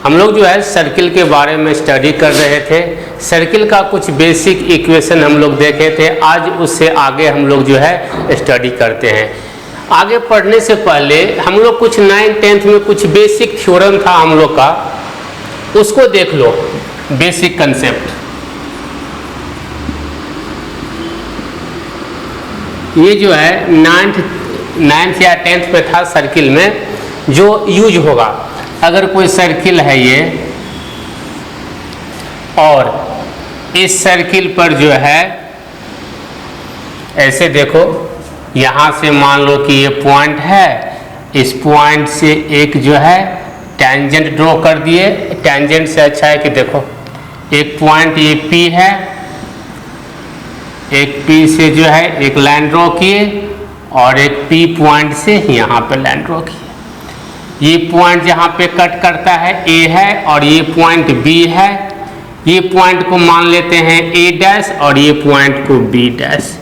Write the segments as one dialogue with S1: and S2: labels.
S1: हम लोग जो है सर्किल के बारे में स्टडी कर रहे थे। सर्किल का कुछ बेसिक इक्वेशन हम लोग देखे थे। आज उससे आगे हम लोग जो है स्टडी करते हैं। आगे पढ़ने से पहले हम लोग कुछ 9th 10th में कुछ बेसिक थ्योरम था हम लोग का, उसको देख लो। बेसिक कंसेप्ट ये जो है 9th या 10th में था सर्किल में, जो यूज होगा। अगर कोई सर्किल है ये और इस सर्किल पर जो है ऐसे देखो, यहाँ से मान लो कि ये पॉइंट है, इस पॉइंट से एक जो है टेंजेंट ड्रॉ कर दिए। टेंजेंट से अच्छा है कि देखो एक पॉइंट ये P है, एक P से जो है एक लाइन ड्रॉ किए और एक P पॉइंट से यहाँ पे लाइन ड्रॉ किए। ये पॉइंट जहाँ पे कट करता है A है और ये पॉइंट B है। ये पॉइंट को मान लेते हैं A डैश और ये पॉइंट को B डैश।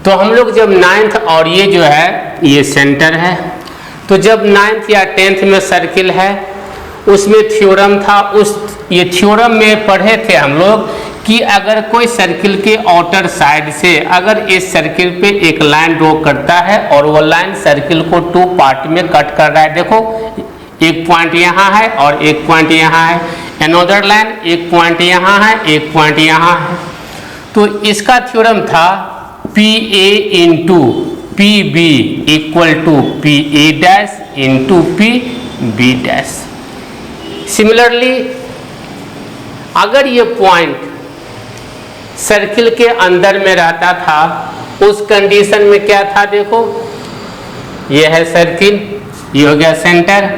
S1: तो हम लोग जब 9th और ये जो है ये सेंटर है, तो जब 9th या 10th में सर्किल है उसमें थ्योरम था। ये थ्योरम में पढ़े थे हम लोग कि अगर कोई सर्किल के आउटर साइड से अगर इस सर्किल पे एक लाइन ड्रॉ करता है और वो लाइन सर्किल को 2 पार्ट में कट कर रहा है। देखो एक पॉइंट यहाँ है और एक पॉइंट यहाँ है, अनदर लाइन एक पॉइंट यहाँ है, एक पॉइंट यहाँ है। तो इसका थ्योरम था PA into PB equal to PA dash into PB dash. Similarly अगर ये पॉइंट सर्किल के अंदर में रहता था, उस कंडीशन में क्या था, देखो ये है सर्किल, ये हो गया सेंटर।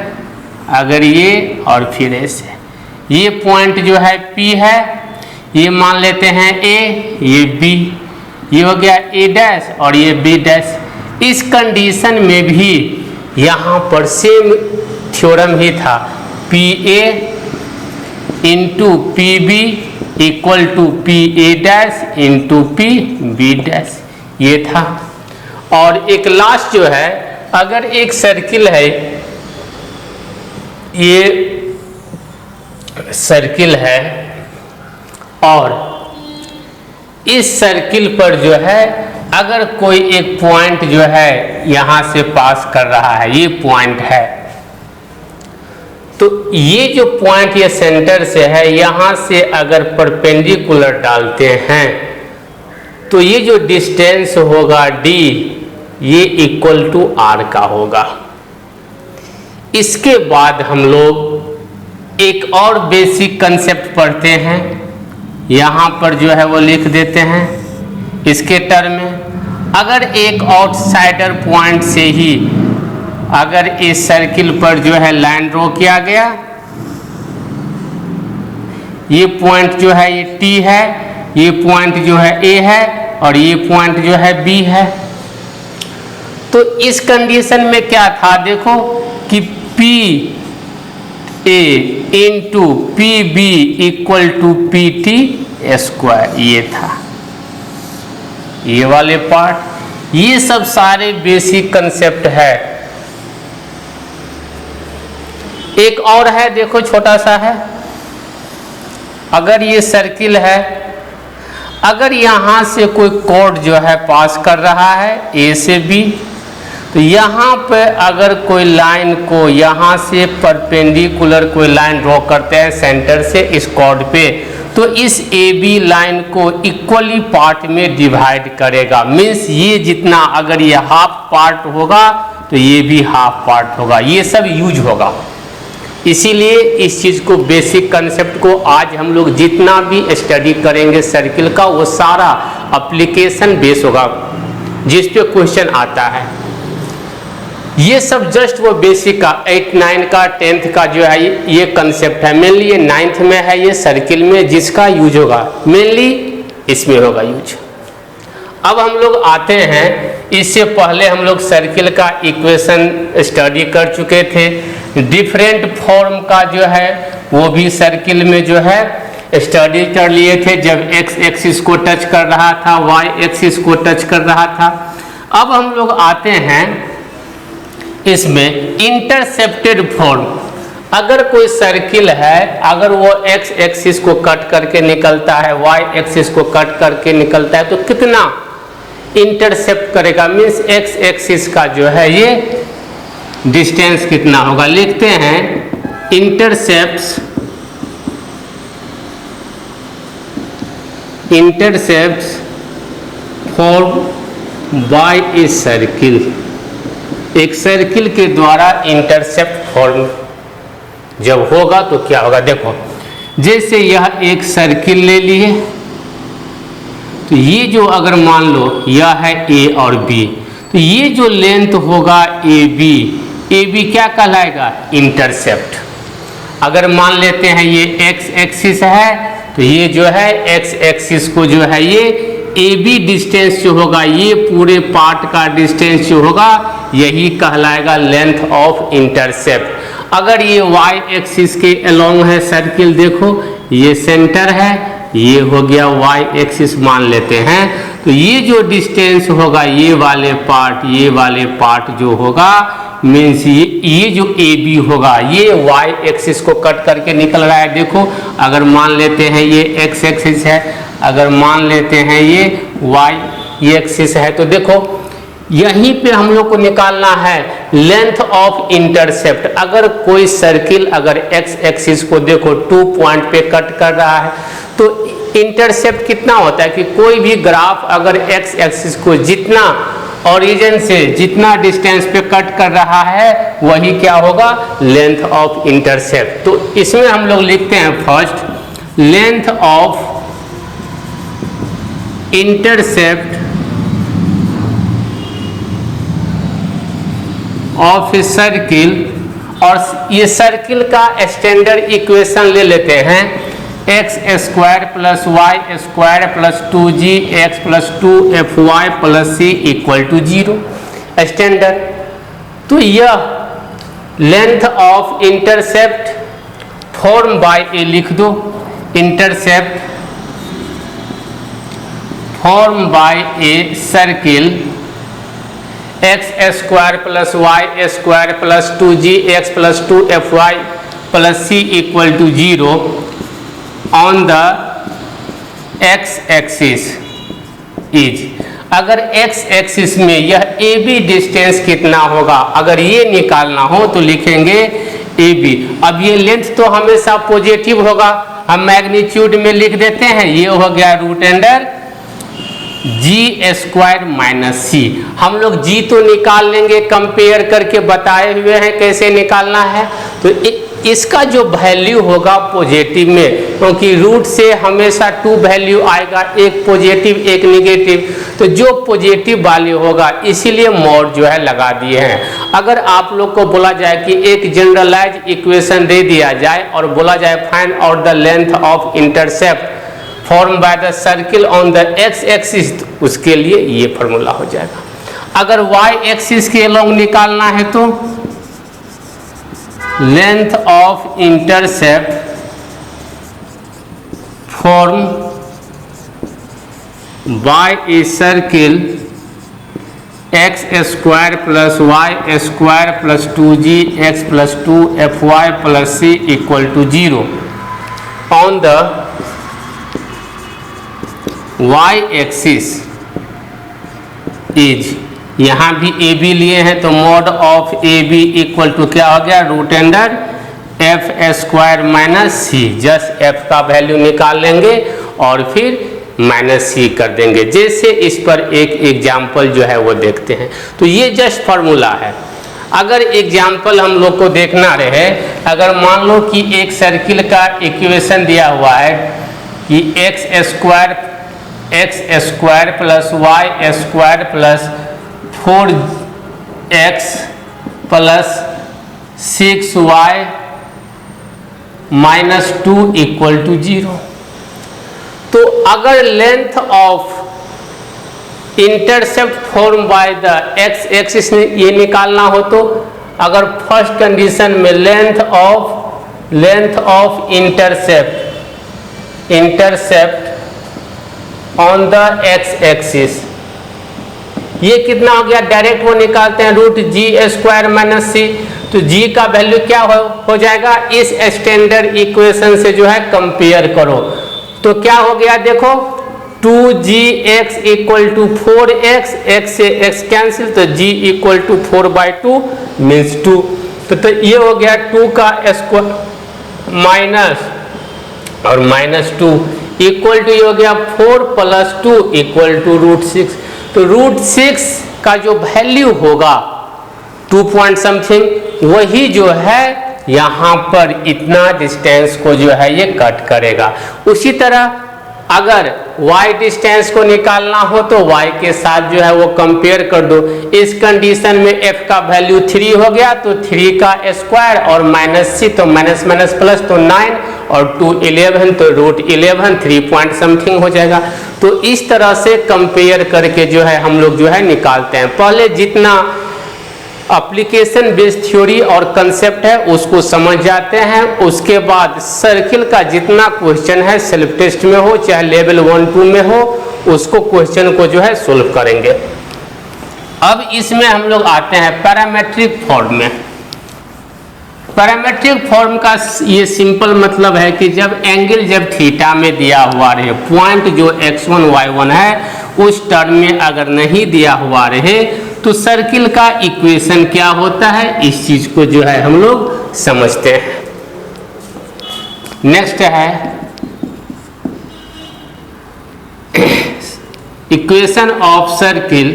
S1: अगर ये और फिर ऐसे ये पॉइंट जो है P है, ये मान लेते हैं A, ये B, ये हो गया A डैश और ये B डैश। इस कंडीशन में भी यहाँ पर सेम थ्योरम ही था, PA into PB equal to PA dash into PB dash, ये था। और एक लास्ट जो है, अगर एक सर्किल है, ये सर्किल है और इस सर्किल पर जो है अगर कोई एक पॉइंट जो है यहाँ से पास कर रहा है, ये पॉइंट है, तो ये जो पॉइंट ये सेंटर से है, यहाँ से अगर परपेंडिकुलर डालते हैं तो ये जो डिस्टेंस होगा D, ये इक्वल टू R का होगा। इसके बाद हम लोग एक और बेसिक कंसेप्ट पढ़ते हैं, यहाँ पर जो है वो लिख देते हैं इसके टर्म में। अगर एक आउटसाइडर पॉइंट से ही अगर इस सर्किल पर जो है लाइन ड्रॉ किया गया, ये पॉइंट जो है ये T है, ये पॉइंट जो है A है और ये पॉइंट जो है B है। तो इस कंडीशन में क्या था, देखो कि PA into PB equal to PT square, ये था ये वाले पार्ट। ये सब सारे बेसिक कंसेप्ट है। एक और है, देखो छोटा सा है। अगर ये सर्किल है, अगर यहाँ से कोई कॉर्ड जो है पास कर रहा है A से B, तो यहाँ पे अगर कोई लाइन को यहाँ से परपेंडिकुलर कोई लाइन ड्रॉ करते हैं सेंटर से इस कॉर्ड पे, तो इस AB लाइन को इक्वली पार्ट में डिवाइड करेगा। मीन्स ये जितना अगर ये हाफ पार्ट होगा तो ये भी हाफ पार्ट होगा। ये सब यूज होगा। इसीलिए इस चीज़ को, बेसिक कंसेप्ट को आज हम लोग जितना भी स्टडी करेंगे सर्किल का, वो सारा एप्लीकेशन बेस होगा जिस पे क्वेश्चन आता है। ये सब जस्ट वो बेसिक का 8, 9 का 10th का जो है ये कंसेप्ट है। मेनली ये 9th में है, ये सर्किल में जिसका यूज होगा मेनली इसमें होगा यूज। अब हम लोग आते हैं, इससे पहले हम लोग सर्किल का इक्वेशन स्टडी कर चुके थे। डिफरेंट फॉर्म का जो है वो भी सर्किल में जो है स्टडी कर लिए थे, जब x एक्सिस को टच कर रहा था, y एक्सिस को टच कर रहा था। अब हम लोग आते हैं इसमें इंटरसेप्टेड फॉर्म। अगर कोई सर्किल है, अगर वो एक्स एक्सिस को कट करके निकलता है, वाई एक्सिस को कट करके निकलता है, तो कितना इंटरसेप्ट करेगा, मीन्स एक्स एक्सिस का जो है ये डिस्टेंस कितना होगा। लिखते हैं intercepts form by a circle, एक सर्किल के द्वारा इंटरसेप्ट फॉर्म जब होगा तो क्या होगा। देखो जैसे यह एक सर्किल ले लिए, तो ये जो अगर मान लो यह है ए और बी, तो ये जो लेंथ होगा ए बी क्या कहलाएगा, इंटरसेप्ट। अगर मान लेते हैं ये एक्स एक्सिस है, तो ये जो है एक्स एक्सिस को जो है ये ए बी डिस्टेंस जो होगा, ये पूरे पार्ट का डिस्टेंस जो होगा यही कहलाएगा लेंथ ऑफ इंटरसेप्ट। अगर ये वाई एक्सिस के अलोंग है सर्किल, देखो ये सेंटर है, ये हो गया वाई एक्सिस मान लेते हैं, तो ये जो डिस्टेंस होगा ये वाले पार्ट जो होगा मीन्स ये जो ए बी होगा ये वाई एक्सिस को कट करके निकल रहा है। देखो अगर मान लेते हैं ये एक्स एक्सिस है, अगर मान लेते हैं ये वाई एक्सिस है, तो देखो यहीं पे हम लोग को निकालना है लेंथ ऑफ इंटरसेप्ट। अगर कोई सर्किल अगर एक्स एक्सिस को देखो 2 पॉइंट पे कट कर रहा है, तो इंटरसेप्ट कितना होता है कि कोई भी ग्राफ अगर एक्स एक्सिस को जितना ओरिजिन से जितना डिस्टेंस पे कट कर रहा है वही क्या होगा, लेंथ ऑफ इंटरसेप्ट। तो इसमें हम लोग लिखते हैं first length of intercept of a circle, और ये सर्किल का स्टैंडर्ड इक्वेशन ले लेते हैं x square plus y square plus 2g x plus 2fy plus c equal to 0 standard. तो यह length of intercept form by a लिख दो, intercept form by a circle x square plus y square plus 2g x plus 2fy plus c equal to 0 on the x axis is. अगर x axis में यह A B distance कितना होगा, अगर ये निकालना हो तो लिखेंगे ए बी। अब ये लेंथ तो हमेशा पॉजिटिव होगा, हम मैग्नीट्यूड में लिख देते हैं, ये हो गया रूट अंडर जी स्क्वायर माइनस सी। हम लोग जी तो निकाल लेंगे, कंपेयर करके बताए हुए हैं कैसे निकालना है। तो इसका जो वैल्यू होगा पॉजिटिव में, क्योंकि रूट से हमेशा 2 वैल्यू आएगा, एक पॉजिटिव एक नेगेटिव, तो जो पॉजिटिव वैल्यू होगा इसीलिए मॉड जो है लगा दिए हैं। अगर आप लोग को बोला जाए कि एक जनरलाइज इक्वेशन दे दिया जाए और बोला जाए find out the length of intercept form by the circle on the x axis, उसके लिए ये फॉर्मूला हो जाएगा। अगर वाई एक्सिस के अलोंग निकालना है तो length of intercept form by a circle x square plus y square plus 2g x plus 2fy plus c equal to 0 on the y axis is, यहाँ भी ए बी लिए हैं तो mod of A B equal to क्या हो गया, root under F square minus C. Just F का value निकाल लेंगे और फिर माइनस सी कर देंगे। जैसे इस पर एक एग्जाम्पल जो है वो देखते हैं। तो ये जस्ट फार्मूला है। अगर एग्जाम्पल हम लोग को देखना रहे, अगर मान लो कि एक सर्किल का इक्वेशन दिया हुआ है कि x square plus y square plus 4x plus 6y minus 2 equal to 0। तो अगर length of intercept form by the x axis ये निकालना हो, तो अगर फर्स्ट कंडीशन में length of intercept on the x axis, ये कितना हो गया, डायरेक्ट वो निकालते हैं root g square minus c. तो g का वैल्यू क्या हो जाएगा, इस स्टैंडर्ड इक्वेशन से जो है कंपेयर करो। तो क्या हो गया देखो, 2gx equal to 4x, x से x कैंसिल, तो g इक्वल टू 4/2 मीन्स 2। तो ये हो गया 2 का स्क्वायर माइनस और -2 इक्वल टू ये हो गया 4 + 2 इक्वल टू √6। तो √6 का जो वैल्यू होगा 2 पॉइंट समथिंग, वही जो है यहाँ पर इतना डिस्टेंस को जो है ये कट करेगा। उसी तरह अगर y डिस्टेंस को निकालना हो तो y के साथ जो है वो कंपेयर कर दो। इस कंडीशन में f का वैल्यू 3 हो गया, तो 3 का स्क्वायर और -c, तो माइनस माइनस प्लस, तो 9 और 2 11, तो √11 3 पॉइंट समथिंग हो जाएगा। तो इस तरह से कंपेयर करके जो है हम लोग जो है निकालते हैं। पहले जितना एप्लीकेशन बेस्ड थ्योरी और कंसेप्ट है उसको समझ जाते हैं, उसके बाद सर्किल का जितना क्वेश्चन है सेल्फ टेस्ट में हो चाहे लेवल 1-2 में हो, उसको क्वेश्चन को जो है सोल्व करेंगे। अब इसमें हम लोग आते हैं पैरामेट्रिक फॉर्म में। पैरामेट्रिक फॉर्म का ये सिंपल मतलब है कि जब एंगल जब थीटा में दिया हुआ रहे, पॉइंट जो x1 y1 है उस टर्म में अगर नहीं दिया हुआ रहे, तो सर्किल का इक्वेशन क्या होता है, इस चीज को जो है हम लोग समझते हैं। नेक्स्ट है equation of circle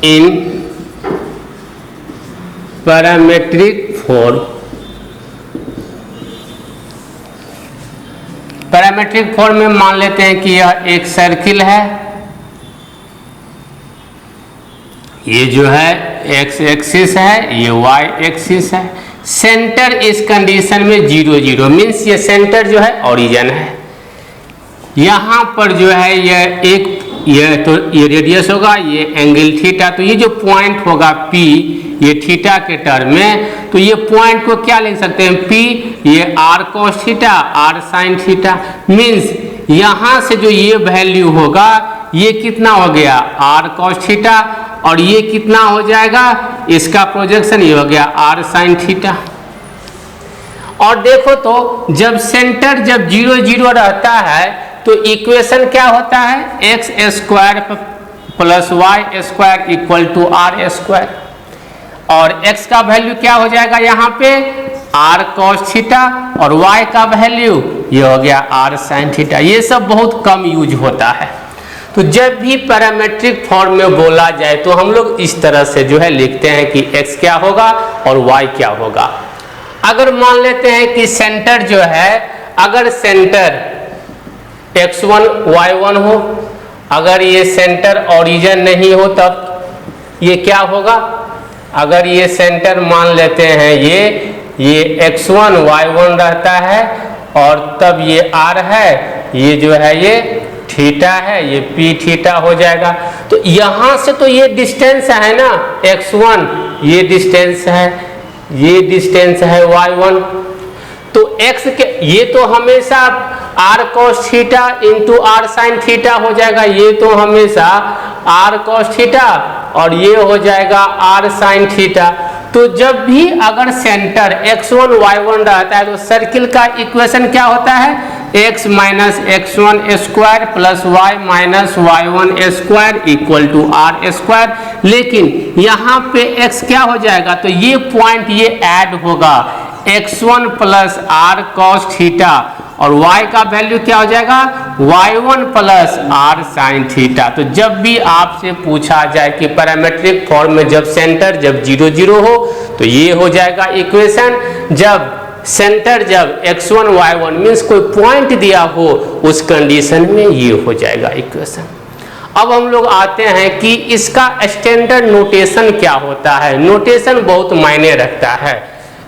S1: in parametric form. Parametric form में मान लेते हैं कि यह एक सर्किल है, ये जो है x एक्सिस है, ये y एक्सिस है। सेंटर इस कंडीशन में 0 0 मीन्स ये सेंटर जो है ओरिजिन है। यहाँ पर जो है ये रेडियस होगा, ये एंगल थीटा। तो ये जो पॉइंट होगा P, ये थीटा के टर्म में, तो ये पॉइंट को क्या लिख सकते हैं, P, ये r cos theta, r sin theta. Means यहाँ से जो ये वैल्यू होगा ये कितना हो गया r cos थीटा, और ये कितना हो जाएगा, इसका प्रोजेक्शन ये हो गया r sin थीटा। और देखो तो जब सेंटर जब 0 0 रहता है तो इक्वेशन क्या होता है, x² + y² equal to r²। और x का वैल्यू क्या हो जाएगा यहाँ पे r cos थीटा, और y का वैल्यू ये हो गया r sin थीटा। ये सब बहुत कम यूज होता है। तो जब भी पैरामेट्रिक फॉर्म में बोला जाए तो हम लोग इस तरह से जो है लिखते हैं कि x क्या होगा और y क्या होगा। अगर मान लेते हैं कि सेंटर जो है, अगर सेंटर x1 y1 हो, अगर ये सेंटर ओरिजिन नहीं हो तब ये क्या होगा, अगर ये सेंटर मान लेते हैं ये x1 y1 रहता है और तब ये r है, ये जो है ये थीटा है, ये p थीटा हो जाएगा। तो यहाँ से तो ये डिस्टेंस है ना x1, ये डिस्टेंस है, ये डिस्टेंस है y1। तो x के ये तो हमेशा r cos theta into r sin theta हो जाएगा, ये तो हमेशा r cos थीटा और ये हो जाएगा r sin थीटा। तो जब भी अगर सेंटर x1 y1 रहता है तो सर्किल का इक्वेशन क्या होता है, x - x1² + y - y1² equal to r²। लेकिन यहाँ पे x क्या हो जाएगा, तो ये पॉइंट ये ऐड होगा x1 + r cos थीटा, और y का वैल्यू क्या हो जाएगा y1 + r sin थीटा। तो जब भी आपसे पूछा जाए कि पैरामेट्रिक फॉर्म में जब सेंटर जब 0 0 हो तो ये हो जाएगा इक्वेशन, जब सेंटर जब x1 y1 मीन्स कोई पॉइंट दिया हो उस कंडीशन में ये हो जाएगा इक्वेशन। अब हम लोग आते हैं कि इसका स्टैंडर्ड नोटेशन क्या होता है। नोटेशन बहुत मायने रखता है।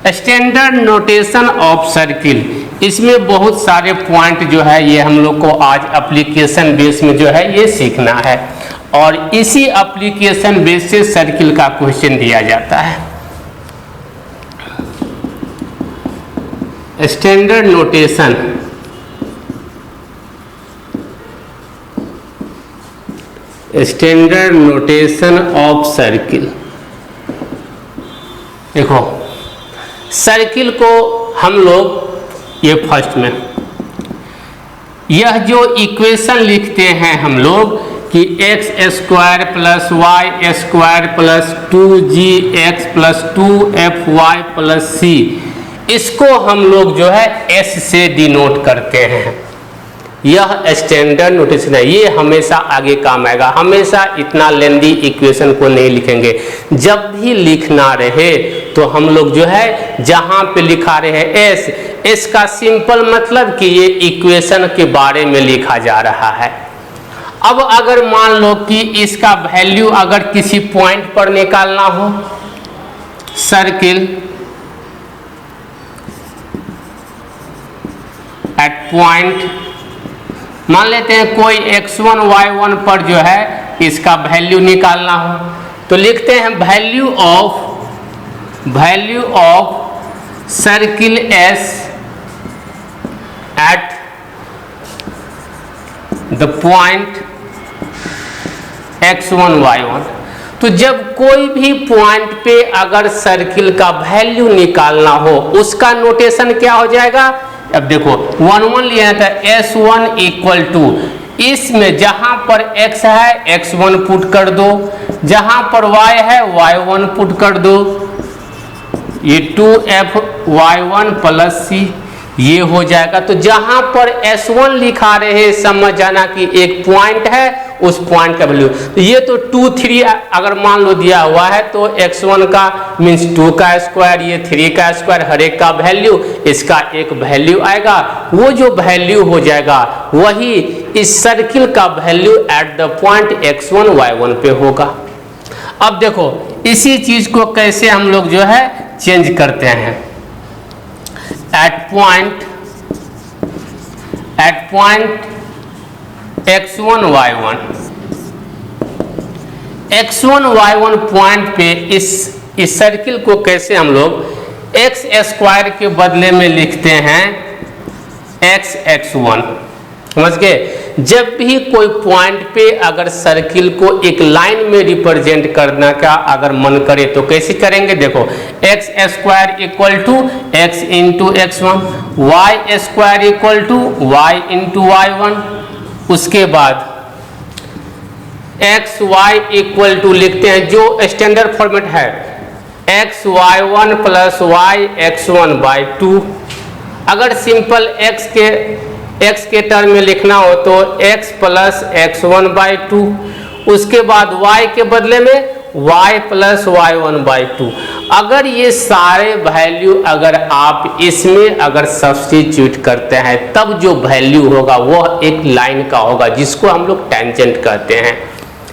S1: स्टैंडर्ड नोटेशन ऑफ सर्किल, इसमें बहुत सारे पॉइंट जो है ये हम लोग को आज एप्लीकेशन बेस में जो है ये सीखना है, और इसी एप्लीकेशन बेस से सर्किल का क्वेश्चन दिया जाता है। Standard notation, standard notation of circle. देखो सर्किल को हम लोग ये फर्स्ट में यह जो इक्वेशन लिखते हैं हम लोग कि x square plus y square plus 2gx plus 2fy plus C, इसको हम लोग जो है एस से डिनोट करते हैं। यह स्टैंडर्ड नोटेशन है, ये हमेशा आगे काम आएगा। हमेशा इतना लेंदी इक्वेशन को नहीं लिखेंगे। जब भी लिखना रहे तो हम लोग जो है जहाँ पे लिखा रहे एस, एस का सिंपल मतलब कि ये इक्वेशन के बारे में लिखा जा रहा है। अब अगर मान लो कि इसका वैल्यू अगर किसी पॉइंट पर निकालना हो, सर्किल एट पॉइंट, मान लेते हैं कोई x1 y1 पर जो है इसका वैल्यू निकालना हो, तो लिखते हैं value of circle S at the point x1 y1। तो जब कोई भी पॉइंट पे अगर सर्किल का वैल्यू निकालना हो, उसका नोटेशन क्या हो जाएगा। अब देखो 1 लिया था, S1 इक्वल टू, इसमें जहां पर x है x1 पुट कर दो, जहां पर y है y1 पुट कर दो, ये 2fy1 प्लस सी ये हो जाएगा। तो जहां पर S1 लिखा रहे समझ जाना कि एक पॉइंट है, उस पॉइंट का वैल्यू। तो ये तो 2 3 अगर मान लो दिया हुआ है तो x1 का मीन्स 2 का स्क्वायर, ये 3 का स्क्वायर, हर एक का वैल्यू, इसका एक वैल्यू आएगा। वो जो वैल्यू हो जाएगा वही इस सर्किल का value at the point x1 y1 पे होगा। अब देखो इसी चीज को कैसे हम लोग जो है चेंज करते हैं। Eight point x1 y1 point पे इस सर्किल को कैसे हम लोग एक्स स्क्वायर के बदले में लिखते हैं x(x1), समझ गए। जब भी कोई पॉइंट पे अगर सर्किल को एक लाइन में रिप्रेजेंट करना का अगर मन करे तो कैसे करेंगे। देखो x square equal to x into x1, y square equal to y into y1, उसके बाद एक्स वाई इक्वल टू लिखते हैं जो स्टैंडर्ड फॉर्मेट है x y1 plus y x1 by 2। अगर सिंपल x के टर्म में लिखना हो तो x प्लस x1 बाई 2, उसके बाद y के बदले में y प्लस y1 बाई 2। अगर ये सारे वैल्यू अगर आप इसमें अगर सब्स्टिट्यूट करते हैं तब जो वैल्यू होगा वह एक लाइन का होगा जिसको हम लोग टेंजेंट कहते हैं।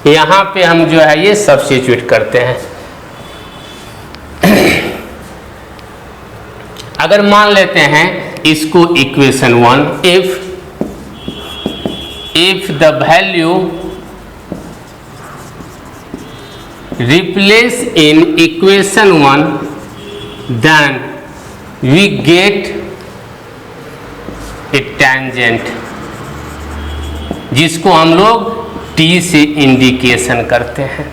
S1: यहाँ पे हम जो है ये सब्स्टिट्यूट करते हैं। अगर मान लेते हैं इसको equation 1, if the value replace in equation 1 then we get a tangent, जिसको हम लोग T से इंडिकेशन करते हैं।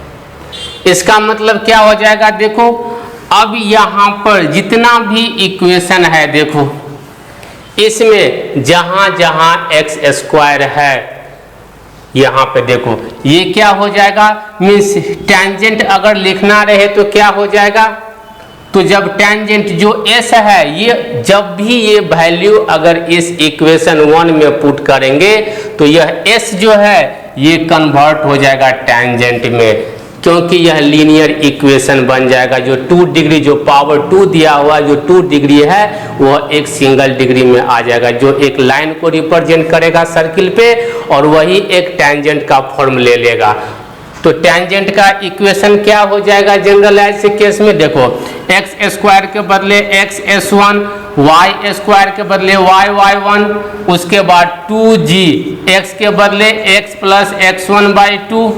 S1: इसका मतलब क्या हो जाएगा। देखो अब यहाँ पर जितना भी इक्वेशन है, देखो इसमें जहाँ जहाँ एक्स स्क्वायर है यहाँ पे देखो ये क्या हो जाएगा, मीन्स टेंजेंट अगर लिखना रहे तो क्या हो जाएगा। तो जब टेंजेंट जो s है ये जब भी ये वैल्यू अगर इस इक्वेशन 1 में पुट करेंगे तो यह s जो है ये कन्वर्ट हो जाएगा टेंजेंट में, क्योंकि यह लीनियर इक्वेशन बन जाएगा। जो 2 डिग्री जो पावर 2 दिया हुआ जो 2 डिग्री है वह एक सिंगल डिग्री में आ जाएगा, जो एक लाइन को रिप्रेजेंट करेगा सर्किल पे और वही एक टेंजेंट का फॉर्म ले लेगा। तो टेंजेंट का इक्वेशन क्या हो जाएगा जनरलाइज से केस में। देखो एक्स स्क्वायर के बदले एक्स s1, वाई स्क्वायर के बदले वाई y1, उसके बाद 2g x के बदले x प्लस x1 बाई 2,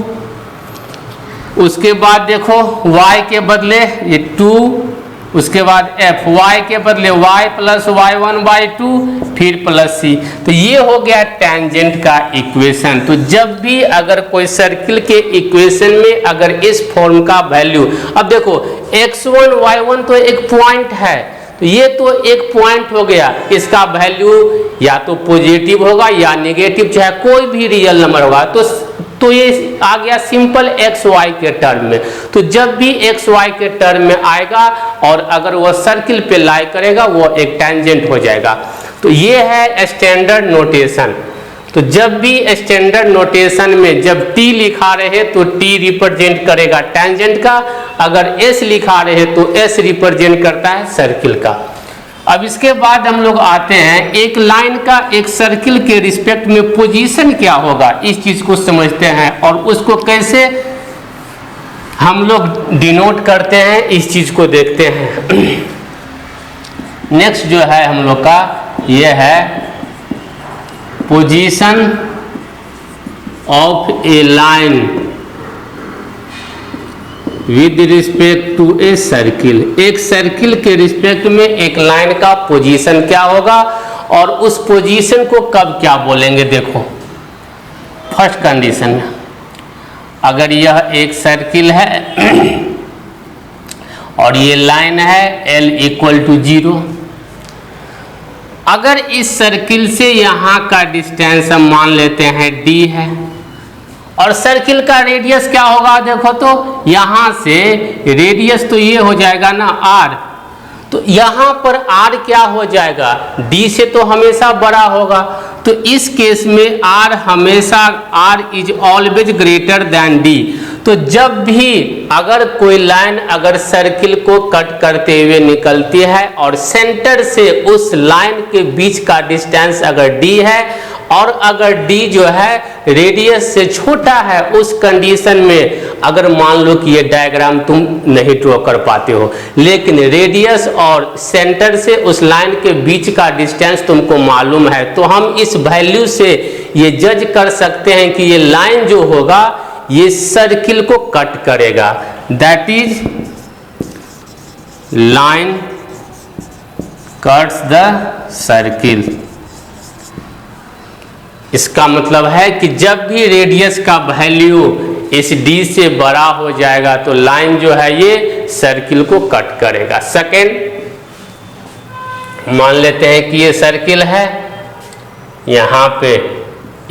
S1: उसके बाद देखो y के बदले ये 2 उसके बाद एफ, वाई के बदले वाई प्लस y1/2 फिर प्लस सी। तो ये हो गया टेंजेंट का इक्वेशन। तो जब भी अगर कोई सर्किल के इक्वेशन में अगर इस फॉर्म का वैल्यू, अब देखो x1 y1 तो एक पॉइंट है, तो ये तो एक पॉइंट हो गया, इसका वैल्यू या तो पॉजिटिव होगा या नेगेटिव, चाहे कोई भी रियल नंबर होगा। तो ये आ गया सिंपल एक्स वाई के टर्म में। तो जब भी एक्स वाई के टर्म में आएगा और अगर वह सर्किल पे लाई करेगा वो एक टेंजेंट हो जाएगा। तो ये है स्टैंडर्ड नोटेशन। तो जब भी स्टैंडर्ड नोटेशन में जब टी लिखा रहे तो टी रिप्रेजेंट करेगा टेंजेंट का, अगर एस लिखा रहे तो एस रिप्रेजेंट करता है सर्किल का। अब इसके बाद हम लोग आते हैं एक लाइन का एक सर्किल के रिस्पेक्ट में पोजीशन क्या होगा, इस चीज को समझते हैं और उसको कैसे हम लोग डिनोट करते हैं इस चीज को देखते हैं। नेक्स्ट जो है हम लोग का ये है position of a line with respect to a circle. एक सर्किल के रिस्पेक्ट में एक लाइन का पोजीशन क्या होगा और उस पोजीशन को कब क्या बोलेंगे। देखो फर्स्ट कंडीशन में अगर यह एक सर्किल है और ये लाइन है L = 0, अगर इस सर्किल से यहाँ का डिस्टेंस हम मान लेते हैं d है और सर्किल का रेडियस क्या होगा, देखो तो यहाँ से रेडियस तो ये हो जाएगा ना r, तो यहाँ पर r क्या हो जाएगा, d से तो हमेशा बड़ा होगा। तो इस केस में r हमेशा r is always greater than d। तो जब भी अगर कोई लाइन अगर सर्किल को कट करते हुए निकलती है और सेंटर से उस लाइन के बीच का डिस्टेंस अगर d है और अगर d जो है रेडियस से छोटा है, उस कंडीशन में अगर मान लो कि ये डायग्राम तुम नहीं ड्रॉ कर पाते हो लेकिन रेडियस और सेंटर से उस लाइन के बीच का डिस्टेंस तुमको मालूम है, तो हम इस वैल्यू से ये जज कर सकते हैं कि ये लाइन जो होगा ये सर्किल को कट करेगा। That is line cuts the circle. इसका मतलब है कि जब भी रेडियस का वैल्यू इस d से बड़ा हो जाएगा तो लाइन जो है ये सर्किल को कट करेगा। सेकेंड, मान लेते हैं कि ये सर्किल है, यहाँ पे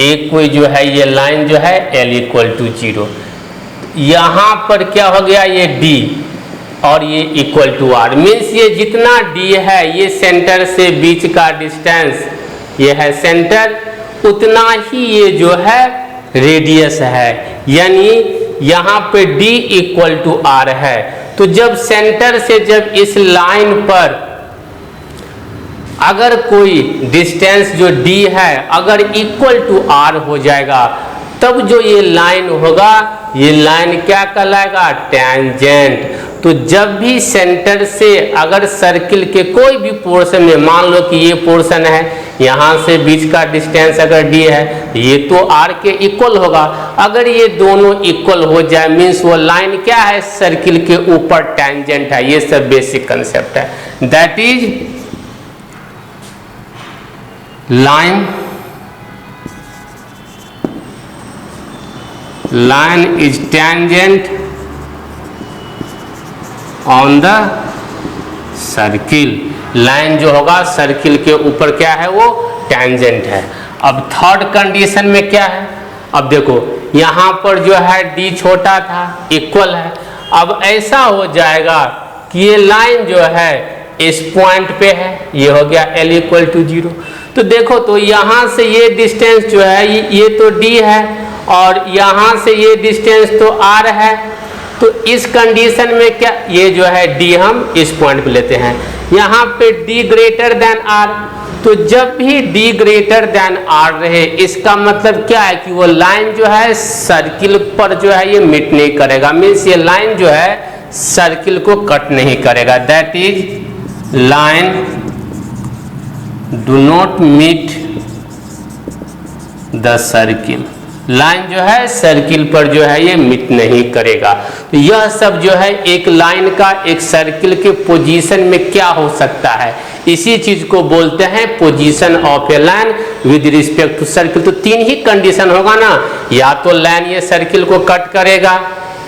S1: एक कोई जो है ये लाइन जो है L = 0, यहाँ पर क्या हो गया ये d और ये = r, मीन्स ये जितना d है ये सेंटर से बीच का डिस्टेंस ये है सेंटर, उतना ही ये जो है रेडियस है, यानी यहाँ पे d = r है। तो जब सेंटर से जब इस लाइन पर अगर कोई डिस्टेंस जो d है अगर = r हो जाएगा तब जो ये लाइन होगा ये लाइन क्या कहलाएगा, टेंजेंट। तो जब भी सेंटर से अगर सर्किल के कोई भी पोर्शन में, मान लो कि ये पोर्शन है, यहाँ से बीच का डिस्टेंस अगर d है ये तो r के इक्वल होगा, अगर ये दोनों इक्वल हो जाए मीन्स वो लाइन क्या है, सर्किल के ऊपर टेंजेंट है। ये सब बेसिक कंसेप्ट है। That is line is tangent on the circle. Line जो होगा सर्किल के ऊपर क्या है, वो टेंजेंट है। अब थर्ड कंडीशन में क्या है, अब देखो यहाँ पर जो है d छोटा था इक्वल है, अब ऐसा हो जाएगा कि ये लाइन जो है इस पॉइंट पे है, ये हो गया L = 0। तो देखो तो यहाँ से ये डिस्टेंस जो है ये तो d है और यहाँ से ये डिस्टेंस तो r है। तो इस कंडीशन में क्या, ये जो है d हम इस पॉइंट पे लेते हैं, यहाँ पे d > r। तो जब भी d > r रहे इसका मतलब क्या है कि वो लाइन जो है सर्किल पर जो है ये मीट नहीं करेगा, मीन्स ये लाइन जो है सर्किल को कट नहीं करेगा। That is line do not meet the circle. Line जो है सर्किल पर जो है ये मीट नहीं करेगा। तो यह सब जो है एक लाइन का एक सर्किल के पोजीशन में क्या हो सकता है, इसी चीज को बोलते हैं position of a line with respect to circle. तो तीन ही कंडीशन होगा ना, या तो लाइन ये सर्किल को कट करेगा,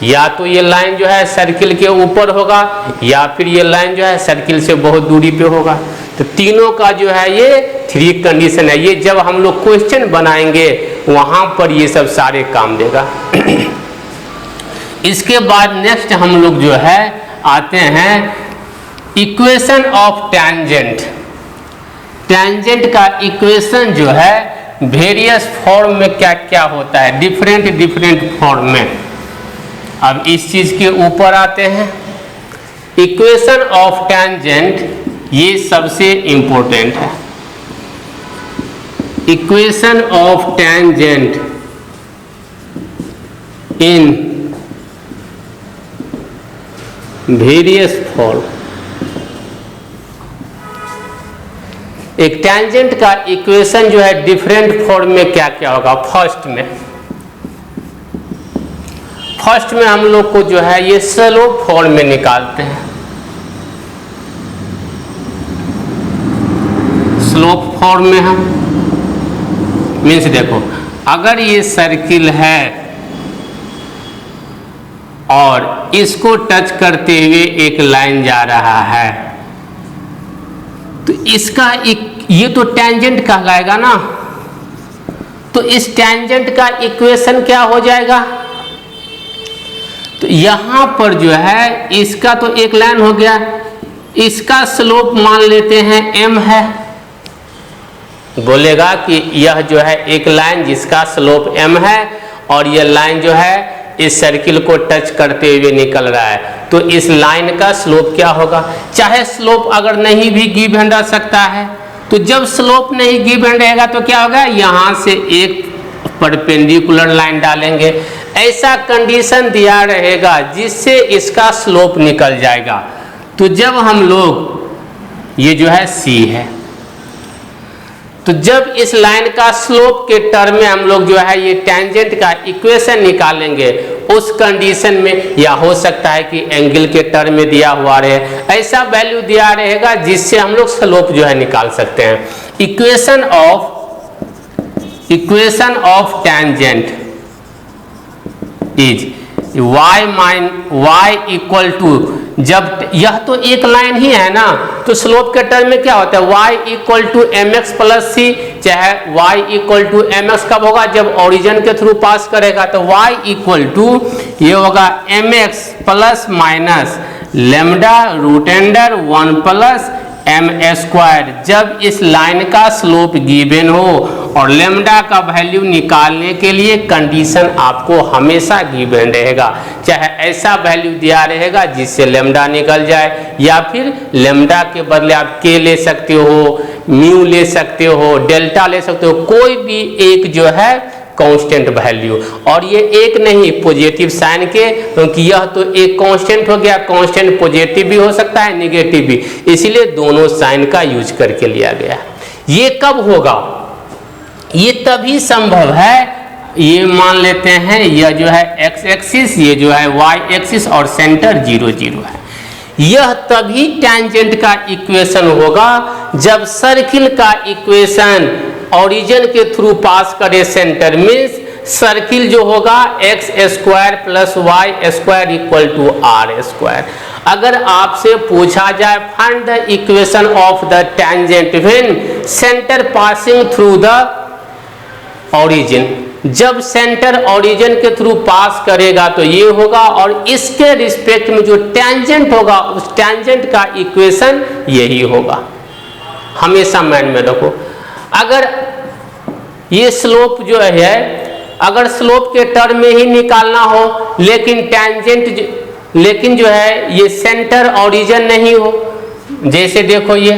S1: या तो ये लाइन जो है सर्किल के ऊपर होगा, या फिर ये लाइन जो है सर्किल से बहुत दूरी पे होगा। तो तीनों का जो है ये थ्री कंडीशन है। ये जब हम लोग क्वेश्चन बनाएंगे वहां पर ये सब सारे काम देगा। इसके बाद नेक्स्ट हम लोग जो है आते हैं इक्वेशन ऑफ टेंजेंट। टेंजेंट का इक्वेशन जो है वेरियस फॉर्म में क्या क्या होता है, डिफरेंट फॉर्म में। अब इस चीज के ऊपर आते हैं, इक्वेशन ऑफ टेंजेंट ये सबसे इंपॉर्टेंट है। Equation of tangent in various form. एक टेंजेंट का इक्वेशन जो है डिफरेंट फॉर्म में क्या क्या होगा। फर्स्ट में हम लोग को जो है ये स्लोप फॉर्म में निकालते हैं। स्लोप फॉर्म में हम मीन्स देखो, अगर ये सर्किल है और इसको टच करते हुए एक लाइन जा रहा है, तो इसका ये तो टेंजेंट कहलाएगा ना। तो इस टेंजेंट का इक्वेशन क्या हो जाएगा, तो यहां पर जो है इसका तो एक लाइन हो गया, इसका स्लोप मान लेते हैं m है। बोलेगा कि यह जो है एक लाइन जिसका स्लोप m है और यह लाइन जो है इस सर्किल को टच करते हुए निकल रहा है, तो इस लाइन का स्लोप क्या होगा। चाहे स्लोप अगर नहीं भी गिवन रह सकता है, तो जब स्लोप नहीं गिवन रहेगा तो क्या होगा, यहां से एक परपेंडिकुलर लाइन डालेंगे, ऐसा कंडीशन दिया रहेगा जिससे इसका स्लोप निकल जाएगा। तो जब हम लोग ये जो है C है, तो जब इस लाइन का स्लोप के टर्म में हम लोग जो है ये टेंजेंट का इक्वेशन निकालेंगे, उस कंडीशन में या हो सकता है कि एंगल के टर्म में दिया हुआ रहे, ऐसा वैल्यू दिया रहेगा जिससे हम लोग स्लोप जो है निकाल सकते हैं। Equation of tangent is y equal to, जब यह तो एक लाइन ही है ना, तो स्लोप के टर्म में क्या होता है, y equal to m x plus c. चाहे y equal to m x कब होगा, जब ओरिजिन के थ्रू पास करेगा, तो y इक्वल टू ये होगा m x plus minus lambda root under 1 plus m square. जब इस लाइन का स्लोप गिवन हो और लेमडा का वैल्यू निकालने के लिए कंडीशन आपको हमेशा गिवन रहेगा, चाहे ऐसा वैल्यू दिया रहेगा जिससे लेमडा निकल जाए, या फिर लेमडा के बदले आप के ले सकते हो, म्यू ले सकते हो, डेल्टा ले सकते हो, कोई भी एक जो है कांस्टेंट वैल्यू। और ये एक नहीं पॉजिटिव साइन के, क्योंकि यह तो एक कांस्टेंट हो गया, कांस्टेंट पॉजिटिव भी हो सकता है नेगेटिव भी, इसलिए दोनों साइन का यूज करके लिया गया। ये कब होगा, ये तभी संभव है, ये मान लेते हैं यह जो है एक्स एक्सिस, ये जो है वाई एक्सिस और सेंटर 0 0 है। यह तभी टेंजेंट का इक्वेशन होगा जब सर्किल का इक्वेशन ओरिजिन के थ्रू पास करे सेंटर, मीन्स सर्किल जो होगा x square plus y square equal to r square. अगर आपसे पूछा जाए find the equation of the tangent when center passing through the origin, जब सेंटर ओरिजिन के थ्रू पास करेगा तो ये होगा, और इसके रिस्पेक्ट में जो टेंजेंट होगा उस टेंजेंट का इक्वेशन यही होगा। हमेशा माइंड में रखो। अगर ये स्लोप जो है, अगर स्लोप के टर्म में ही निकालना हो, लेकिन टेंजेंट लेकिन जो है ये सेंटर ओरिजिन नहीं हो, जैसे देखो ये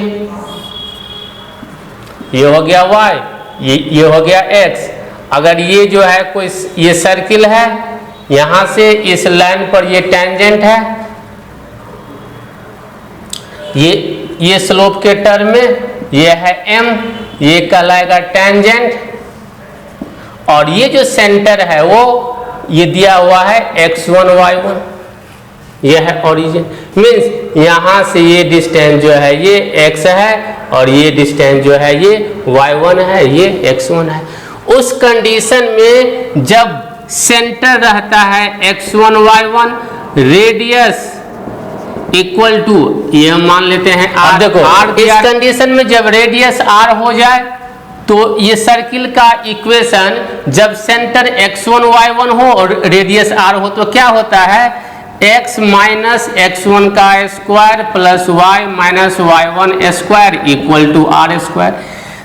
S1: हो गया y, ये हो गया x। अगर ये जो है कोई ये सर्किल है, यहां से इस लाइन पर ये टेंजेंट है, ये स्लोप के टर्म में ये है m, ये कहलाएगा टेंजेंट, और ये जो सेंटर है वो ये दिया हुआ है x1 y1, ये है ओरिजिन। मीन्स यहाँ से ये डिस्टेंस जो है ये x है और ये डिस्टेंस जो है ये y1 है, ये x1 है। उस कंडीशन में जब सेंटर रहता है x1 y1, radius equal to ये मान लेते हैं r। देखो इस कंडीशन में जब रेडियस r हो जाए तो ये सर्किल का इक्वेशन जब सेंटर x1 y1 हो और रेडियस r हो तो क्या होता है, x माइनस x1 का square plus y minus y1 square equal to r square.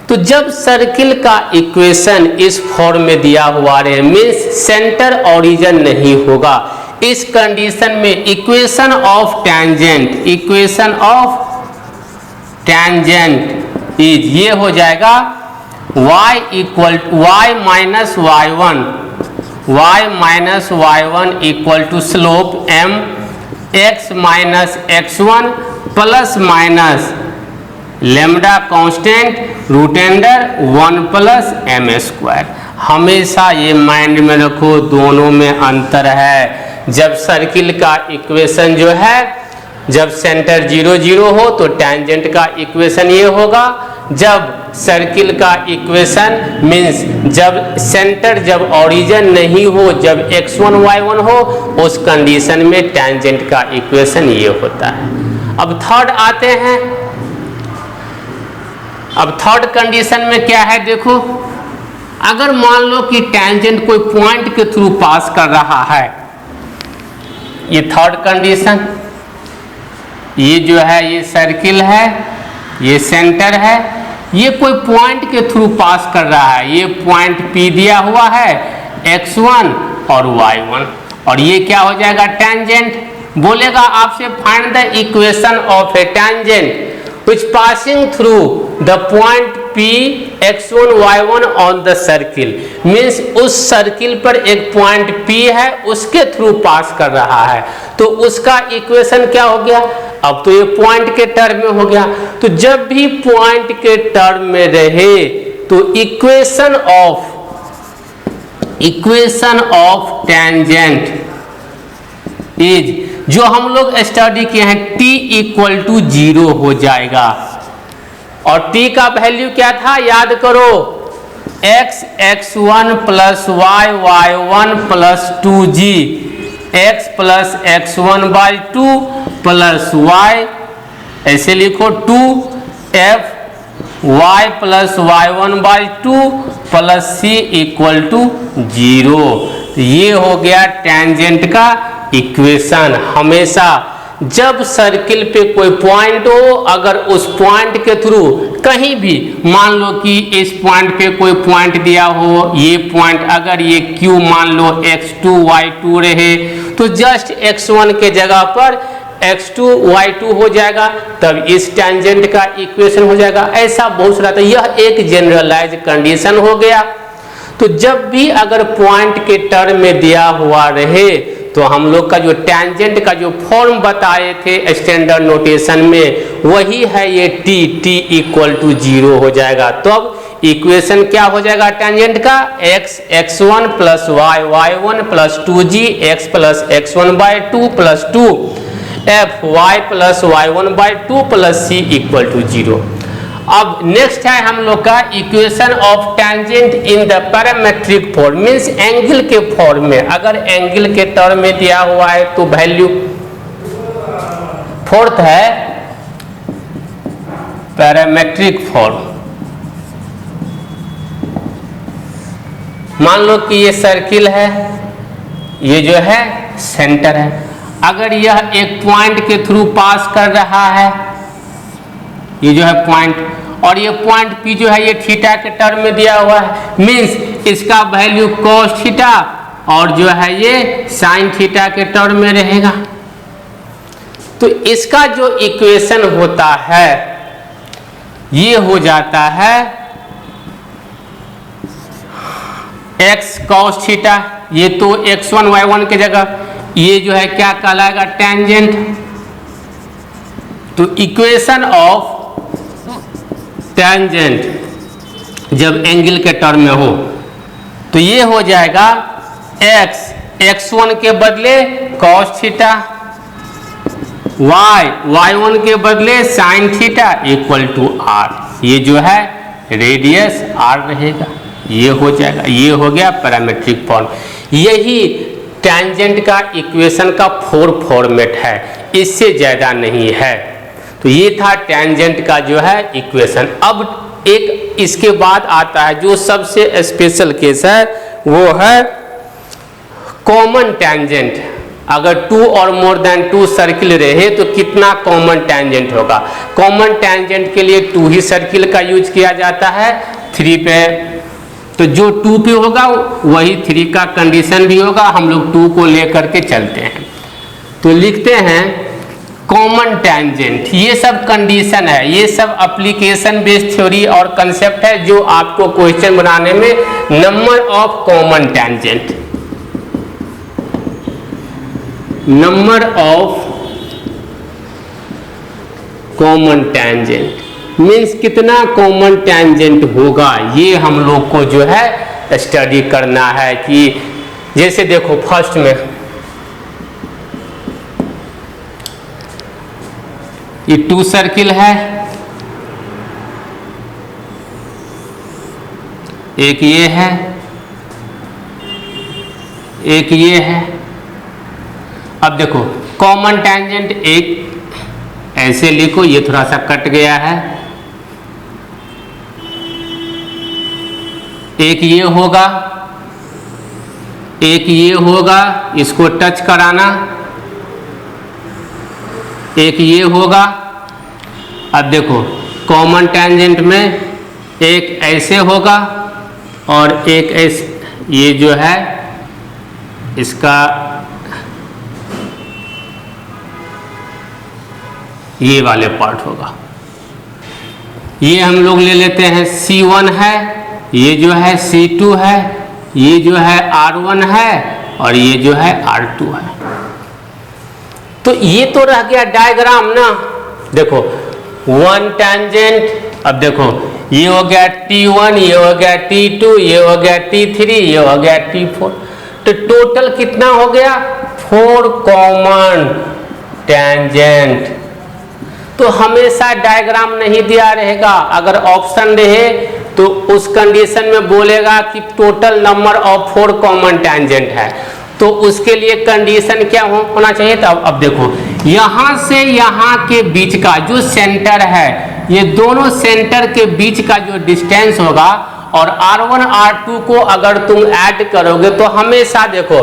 S1: तो जब सर्किल का इक्वेशन इस फॉर्म में दिया हुआ रहे, मीन्स सेंटर ओरिजिन नहीं होगा, इस कंडीशन में equation of tangent, equation of tangent is ये हो जाएगा y equal y minus y1, y minus y1 equal to slope m x minus x1 plus minus lambda constant root under 1 plus m square. हमेशा ये mind में रखो, दोनों में अंतर है। जब सर्किल का इक्वेशन जो है जब सेंटर 0 0 हो तो टेंजेंट का इक्वेशन ये होगा, जब सर्किल का इक्वेशन मीन्स जब सेंटर जब ओरिजिन नहीं हो, जब x1 y1 हो, उस कंडीशन में टेंजेंट का इक्वेशन ये होता है। अब थर्ड आते हैं। अब थर्ड कंडीशन में क्या है, देखो अगर मान लो कि टेंजेंट कोई पॉइंट के थ्रू पास कर रहा है, ये थर्ड कंडीशन, ये जो है ये सर्किल है, ये सेंटर है, ये कोई पॉइंट के थ्रू पास कर रहा है, ये पॉइंट P दिया हुआ है x1 और y1, और ये क्या हो जाएगा टेंजेंट। बोलेगा आपसे find the equation of A tangent which passing through the point P x1 y1 on the circle, means उस सर्किल पर एक पॉइंट P है उसके थ्रू पास कर रहा है, तो उसका इक्वेशन क्या हो गया, अब तो ये पॉइंट के टर्म में हो गया। तो जब भी पॉइंट के टर्म में रहे तो इक्वेशन ऑफ टेंजेंट इज, जो हम लोग स्टडी किए हैं, t इक्वल टू 0 हो जाएगा। और t का वैल्यू क्या था याद करो, x x1 plus y y1 plus 2g, x plus x1 by 2 plus y, ऐसे लिखो 2f y plus y1 by 2 plus c equal to 0। ये हो गया टेंजेंट का इक्वेशन। हमेशा जब सर्किल पे कोई पॉइंट हो, अगर उस पॉइंट के थ्रू कहीं भी मान लो कि इस पॉइंट पे कोई पॉइंट दिया हो, ये पॉइंट अगर ये Q मान लो x2 y2 रहे तो जस्ट x1 के जगह पर x2 y2 हो जाएगा, तब इस टेंजेंट का इक्वेशन हो जाएगा। ऐसा बहुत सारा, तो यह एक जनरलाइज कंडीशन हो गया। तो जब भी अगर पॉइंट के टर्म में दिया हुआ रहे तो हम लोग का जो टेंजेंट का जो फॉर्म बताए थे स्टैंडर्ड नोटेशन में, वही है ये t इक्वल टू 0 हो जाएगा। तो अब इक्वेशन क्या हो जाएगा टेंजेंट का, x x1 plus y y1 plus 2g x plus x1 by 2 plus 2 f y plus y1 by 2 plus c equal to 0। अब नेक्स्ट है हम लोग का equation of tangent in the parametric form, means angle के form में। अगर angle के term में दिया हुआ है तो वैल्यू, फोर्थ है पैरामेट्रिक फॉर्म। मान लो कि ये सर्किल है, ये जो है सेंटर है, अगर यह एक पॉइंट के थ्रू पास कर रहा है, ये जो है पॉइंट, और ये पॉइंट P जो है ये थीटा के टर्म में दिया हुआ है, मीन्स इसका वैल्यू cos थीटा और जो है ये sin थीटा के टर्म में रहेगा। तो इसका जो इक्वेशन होता है ये हो जाता है x cos थीटा, ये तो x1 y1 के जगह ये जो है क्या कहलाएगा टेंजेंट। तो इक्वेशन ऑफ टेंजेंट जब एंगल के टर्म में हो तो ये हो जाएगा x1 के बदले cos थीटा, y1 के बदले sin theta equal to r। ये जो है रेडियस r रहेगा, ये हो जाएगा। ये हो गया पैरामेट्रिक फॉर्म। यही टेंजेंट का इक्वेशन का फॉर्मेट है, इससे ज़्यादा नहीं है। तो ये था टेंजेंट का जो है इक्वेशन। अब एक इसके बाद आता है जो सबसे स्पेशल केस है, वो है कॉमन टेंजेंट। अगर 2 और मोर देन 2 सर्किल रहे तो कितना कॉमन टेंजेंट होगा। कॉमन टेंजेंट के लिए 2 ही सर्किल का यूज किया जाता है, 3 पे। तो जो 2 पे होगा वही 3 का कंडीशन भी होगा। हम लोग 2 को लेकर के चलते हैं। तो लिखते हैं कॉमन टेंजेंट। ये सब कंडीशन है, ये सब एप्लीकेशन बेस्ड थ्योरी और कंसेप्ट है जो आपको क्वेश्चन बनाने में number of common tangent, number of common tangent means कितना कॉमन टेंजेंट होगा, ये हम लोग को जो है स्टडी करना है। कि जैसे देखो फर्स्ट में ये 2 सर्किल है, एक ये है, एक ये है। अब देखो कॉमन टेंजेंट एक ऐसे लिखो, ये थोड़ा सा कट गया है, एक ये होगा, एक ये होगा, इसको टच कराना, एक ये होगा। अब देखो कॉमन टेंजेंट में एक ऐसे होगा और एक ऐसे, ये जो है इसका ये वाले पार्ट होगा। ये हम लोग ले लेते हैं C1 है, ये जो है C2 है, ये जो है R1 है और ये जो है R2 है। तो ये तो रह गया डायग्राम ना। देखो 1 टेंजेंट, अब देखो ये हो गया T1, ये हो गया T2, ये हो गया T3, ये हो गया T4। तो टोटल कितना हो गया 4 कॉमन टेंजेंट। तो हमेशा डायग्राम नहीं दिया रहेगा, अगर ऑप्शन रहे तो उस कंडीशन में बोलेगा कि total number of 4 common tangent है। तो उसके लिए कंडीशन क्या होना चाहिए। तो अब देखो यहाँ से यहाँ के बीच का जो सेंटर है, ये दोनों सेंटर के बीच का जो डिस्टेंस होगा और R1 R2 को अगर तुम ऐड करोगे तो हमेशा देखो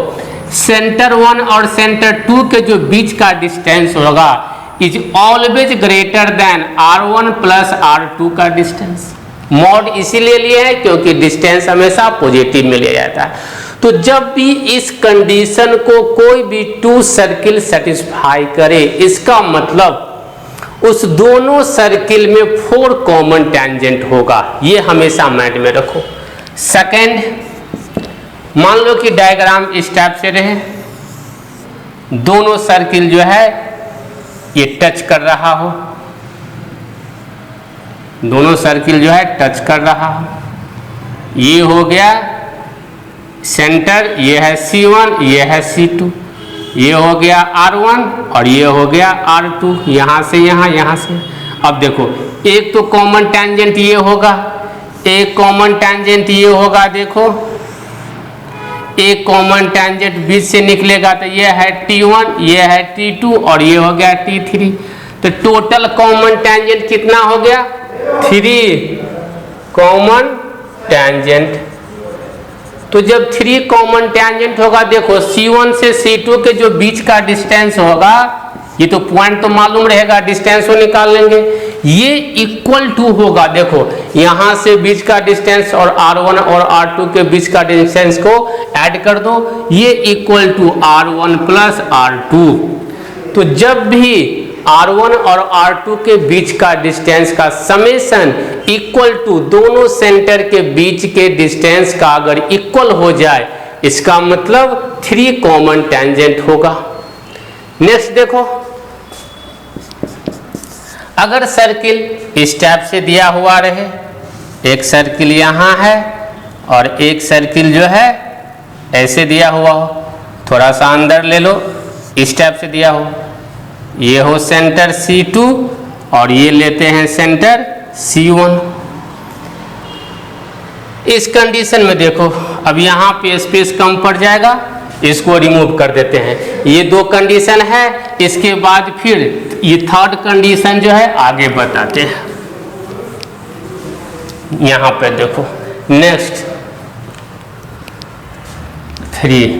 S1: सेंटर 1 और सेंटर 2 के जो बीच का डिस्टेंस होगा is always greater than R1 plus R2 का डिस्टेंस। मॉड इसीलिए लिए है क्योंकि डिस्टेंस हमेशा पॉजिटिव में लिया जाता है। तो जब भी इस कंडीशन को कोई भी 2 सर्किल सेटिस्फाई करे, इसका मतलब उस दोनों सर्किल में 4 कॉमन टेंजेंट होगा। ये हमेशा माइंड में रखो। सेकंड, मान लो कि डायग्राम इस टाइप से रहे, दोनों सर्किल जो है ये टच कर रहा हो, दोनों सर्किल जो है टच कर रहा हो। ये हो गया सेंटर, ये है C1, ये है C2, ये हो गया R1 और ये हो गया R2, यहाँ से यहाँ, यहाँ से। अब देखो एक तो कॉमन टेंजेंट ये होगा, एक कॉमन टेंजेंट ये होगा। देखो एक कॉमन टेंजेंट बीच से निकलेगा तो ये है T1, ये है T2 और ये हो गया T3। तो टोटल कॉमन टेंजेंट कितना हो गया 3 कॉमन टेंजेंट। तो जब 3 कॉमन टेंजेंट होगा, देखो C1 से C2 के जो बीच का डिस्टेंस होगा, ये तो पॉइंट तो मालूम रहेगा, डिस्टेंस को निकाल लेंगे, ये इक्वल टू होगा। देखो यहाँ से बीच का डिस्टेंस और R1 और R2 के बीच का डिस्टेंस को ऐड कर दो, ये equal to R1 plus R2। तो जब भी R1 और R2 के बीच का डिस्टेंस का समेशन इक्वल टू दोनों सेंटर के बीच के डिस्टेंस का अगर इक्वल हो जाए, इसका मतलब 3 कॉमन टेंजेंट होगा। नेक्स्ट देखो, अगर सर्किल इस टाइप से दिया हुआ रहे, एक सर्किल यहाँ है और एक सर्किल जो है ऐसे दिया हुआ हो, थोड़ा सा अंदर ले लो, इस टाइप से दिया हो, ये हो सेंटर C2 और ये लेते हैं सेंटर C1। इस कंडीशन में देखो अब यहाँ पे स्पेस कम पड़ जाएगा, इसको रिमूव कर देते हैं। ये दो कंडीशन है, इसके बाद फिर ये थर्ड कंडीशन जो है आगे बताते हैं। यहाँ पे देखो नेक्स्ट 3,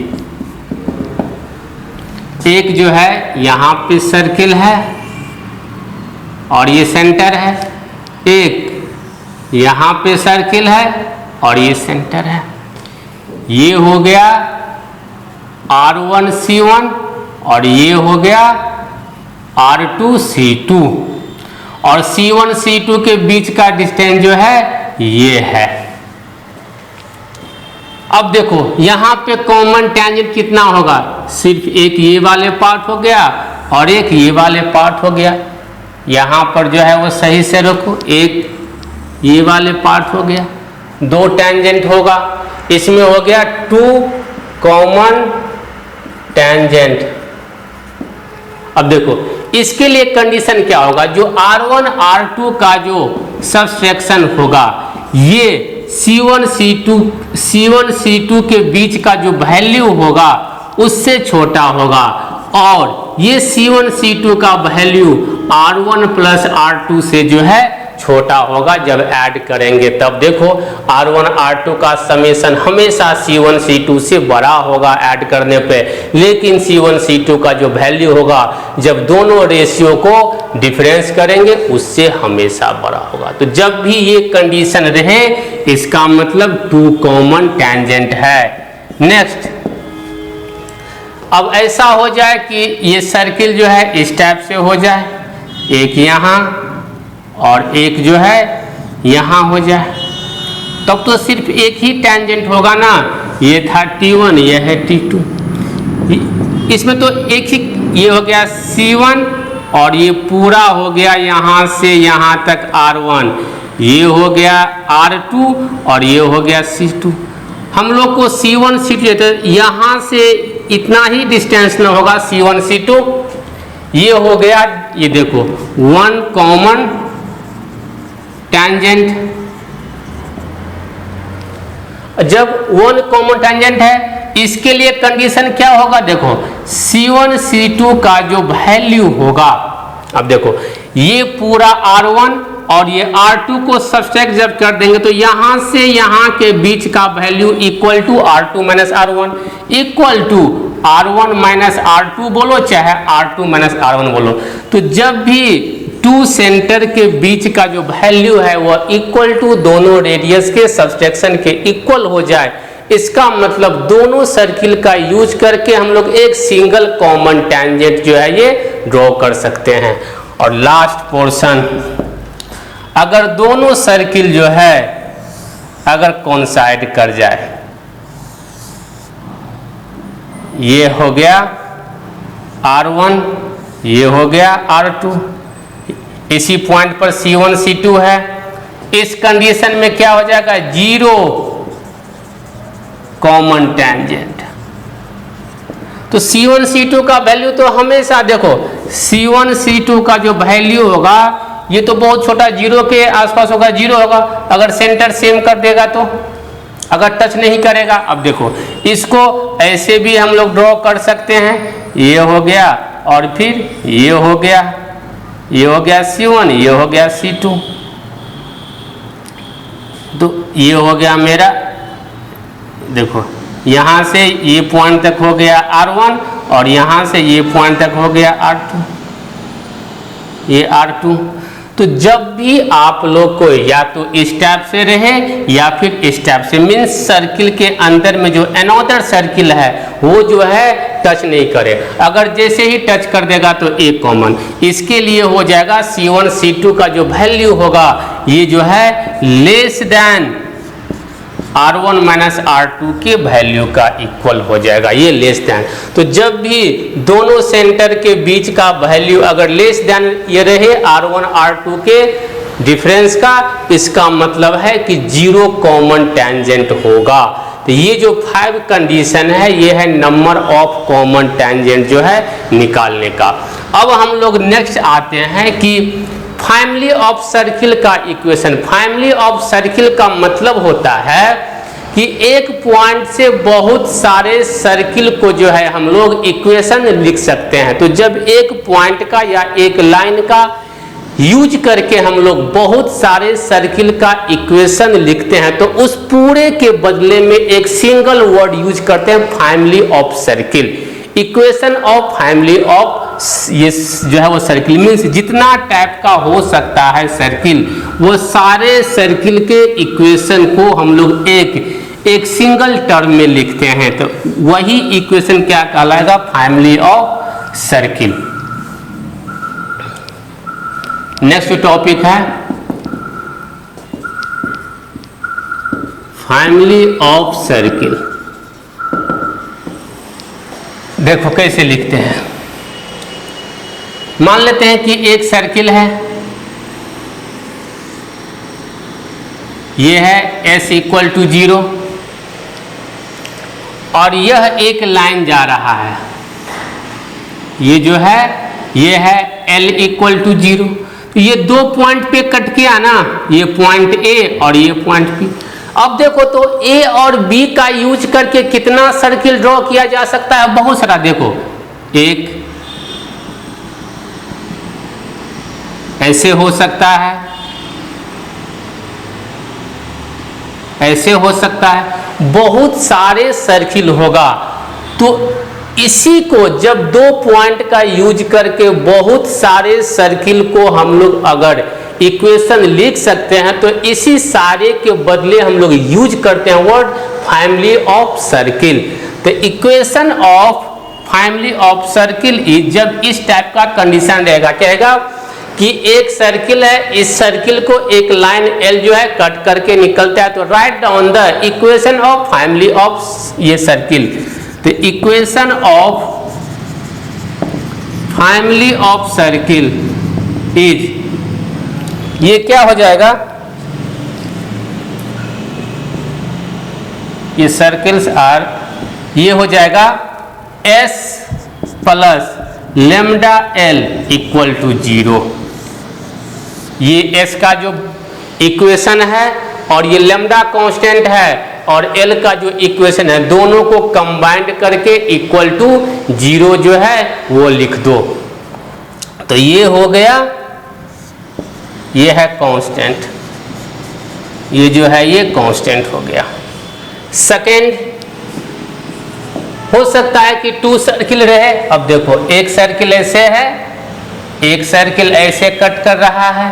S1: एक जो है यहाँ पे सर्किल है और ये सेंटर है, एक यहाँ पे सर्किल है और ये सेंटर है। ये हो गया R1 C1 और ये हो गया R2 C2 और C1 C2 के बीच का डिस्टेंस जो है ये है। अब देखो यहाँ पे कॉमन टेंजेंट कितना होगा, सिर्फ एक ये वाले पार्ट हो गया और एक ये वाले पार्ट हो गया। यहाँ पर जो है वो सही से रखो, एक ये वाले पार्ट हो गया, दो टेंजेंट होगा, इसमें हो गया 2 कॉमन टेंजेंट। अब देखो इसके लिए कंडीशन क्या होगा, जो R1 R2 का जो सबट्रैक्शन होगा ये C1 C2 के बीच का जो वैल्यू होगा उससे छोटा होगा और ये C1 C2 का वैल्यू R1 प्लस R2 से जो है छोटा होगा। जब ऐड करेंगे तब देखो R1 R2 का समेशन हमेशा C1 C2 से बड़ा होगा ऐड करने पे, लेकिन C1 C2 का जो वैल्यू होगा जब दोनों रेशियो को डिफरेंस करेंगे उससे हमेशा बड़ा होगा। तो जब भी ये कंडीशन रहे इसका मतलब 2 कॉमन टेंजेंट है। नेक्स्ट, अब ऐसा हो जाए कि ये सर्किल जो है इस टाइप से हो जाए, एक यहाँ और एक जो है यहाँ हो जाए, तब तो सिर्फ एक ही टेंजेंट होगा ना, ये था T1 ये है T2। इसमें तो एक ही, ये हो गया C1 और ये पूरा हो गया यहाँ से यहाँ तक R1, ये हो गया R2 और ये हो गया C2। हम लोग को C1 C2 तो यहाँ से इतना ही डिस्टेंस ना होगा C1 C2, ये हो गया, ये देखो 1 कॉमन टेंजेंट। जब 1 कॉमन टेंजेंट है इसके लिए कंडीशन क्या होगा, देखो C1 C2 का जो वैल्यू होगा, अब देखो ये पूरा R1 और ये R2 को सब्सट्रैक्ट जब कर देंगे तो यहां से यहां के बीच का value equal to R2 minus R1, equal to R1 minus R2 बोलो चाहे R2 माइनस R1 बोलो। तो जब भी 2 सेंटर के बीच का जो वैल्यू है वह इक्वल टू दोनों रेडियस के सब्सट्रैक्शन के इक्वल हो जाए, इसका मतलब दोनों सर्किल का यूज करके हम लोग एक सिंगल कॉमन टेंजेंट जो है ये ड्रॉ कर सकते हैं। और लास्ट पोर्शन, अगर दोनों सर्किल जो है अगर कोइंसाइड कर जाए, ये हो गया R1 ये हो गया R2, इसी पॉइंट पर C1 C2 है, इस कंडीशन में क्या हो जाएगा, 0 कॉमन टेंजेंट। तो C1 C2 का वैल्यू तो हमेशा देखो C1 C2 का जो वैल्यू होगा ये तो बहुत छोटा 0 के आसपास होगा, 0 होगा। अगर सेंटर सेम कर देगा तो अगर टच नहीं करेगा, अब देखो इसको ऐसे भी हम लोग ड्रॉ कर सकते हैं, ये हो गया और फिर ये हो गया, ये हो गया C1 ये हो गया C2, तो ये हो गया मेरा, देखो यहाँ से ये पॉइंट तक हो गया R1 और यहाँ से ये पॉइंट तक हो गया R2, ये R2। तो जब भी आप लोग को या तो इस टाइप से रहे या फिर इस टाइप से, मीन्स सर्किल के अंदर में जो अनदर सर्किल है वो जो है टच नहीं करे, अगर जैसे ही टच कर देगा तो एक कॉमन, इसके लिए हो जाएगा C1 C2 का जो वैल्यू होगा ये जो है less than R1 minus R2 के वैल्यू का इक्वल हो जाएगा, ये लेस देन। तो जब भी दोनों सेंटर के बीच का वैल्यू अगर लेस देन ये रहे R1 R2 के डिफरेंस का, इसका मतलब है कि जीरो कॉमन टेंजेंट होगा। तो ये जो 5 कंडीशन है ये है नंबर ऑफ कॉमन टेंजेंट जो है निकालने का। अब हम लोग नेक्स्ट आते हैं कि फैमिली ऑफ सर्किल का इक्वेशन। फैमिली ऑफ सर्किल का मतलब होता है कि एक पॉइंट से बहुत सारे सर्किल को जो है हम लोग इक्वेशन लिख सकते हैं। तो जब एक पॉइंट का या एक लाइन का यूज करके हम लोग बहुत सारे सर्किल का इक्वेशन लिखते हैं तो उस पूरे के बदले में एक सिंगल वर्ड यूज करते हैं, family of circle. Equation of family of ये जो है वो सर्किल मीन्स जितना टाइप का हो सकता है सर्किल, वो सारे सर्किल के इक्वेशन को हम लोग एक सिंगल टर्म में लिखते हैं। तो वही इक्वेशन क्या कहलाएगा, family of circle. Next topic है फैमिली ऑफ सर्किल। देखो कैसे लिखते हैं। मान लेते हैं कि एक सर्किल है, ये है s इक्वल टू 0 और यह एक लाइन जा रहा है, ये जो है ये है l इक्वल टू 0। तो ये दो पॉइंट पे कट किया ना, ये पॉइंट A और ये पॉइंट B। अब देखो तो A और B का यूज करके कितना सर्किल ड्रॉ किया जा सकता है, बहुत सारा। देखो एक ऐसे हो सकता है, ऐसे हो सकता है, बहुत सारे सर्किल होगा। तो इसी को जब दो पॉइंट का यूज करके बहुत सारे सर्किल को हम लोग अगर इक्वेशन लिख सकते हैं तो इसी सारे के बदले हम लोग यूज करते हैं वर्ड फैमिली ऑफ सर्किल। तो equation of family of circle is, जब इस टाइप का कंडीशन रहेगा, क्या रहेगा कि एक सर्किल है, इस सर्किल को एक लाइन L जो है कट करके निकलता है। तो write down the equation of family of ये सर्किल। तो equation of family of circle is, ये क्या हो जाएगा, ये सर्किल्स आर, ये हो जाएगा S plus lambda L equal to 0। ये S का जो इक्वेशन है और ये लेमडा कांस्टेंट है और L का जो इक्वेशन है, दोनों को कंबाइंड करके इक्वल टू 0 जो है वो लिख दो। तो ये हो गया, ये है कांस्टेंट, ये जो है ये कांस्टेंट हो गया। सेकेंड, हो सकता है कि 2 सर्किल रहे। अब देखो एक सर्किल ऐसे है, एक सर्किल ऐसे कट कर रहा है,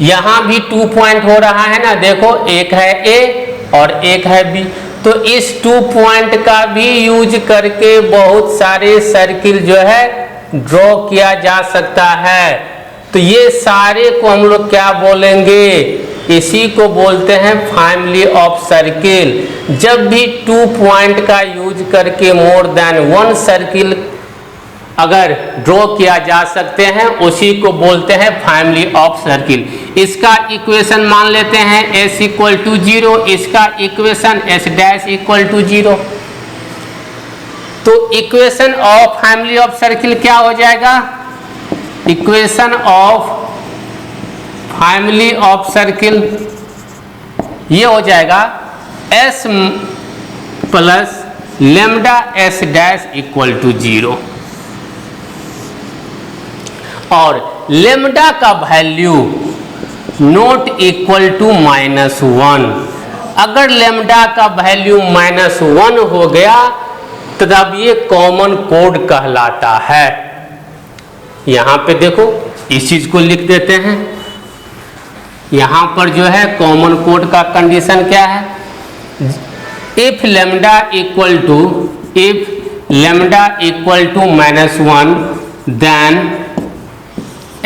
S1: यहां भी 2 पॉइंट हो रहा है ना। देखो एक है A और एक है B। तो इस 2 पॉइंट का भी यूज करके बहुत सारे सर्किल जो है ड्रॉ किया जा सकता है। तो ये सारे को हम लोग क्या बोलेंगे, इसी को बोलते हैं फैमिली ऑफ सर्किल। जब भी 2 पॉइंट का यूज करके मोर देन 1 सर्किल अगर ड्रॉ किया जा सकते हैं, उसी को बोलते हैं फैमिली ऑफ सर्किल। इसका इक्वेशन मान लेते हैं S इक्वल टू 0, इसका equation S dash equal to 0। तो equation of family of circle क्या हो जाएगा, equation of family of circle ये हो जाएगा S plus lambda S dash equal to 0। और लेमडा का वैल्यू नॉट इक्वल टू -1। अगर लेमडा का वैल्यू -1 हो गया तब ये कॉमन कोड कहलाता है। यहां पे देखो इस चीज को लिख देते हैं। यहां पर जो है कॉमन कोड का कंडीशन क्या है, if lambda equal to -1 then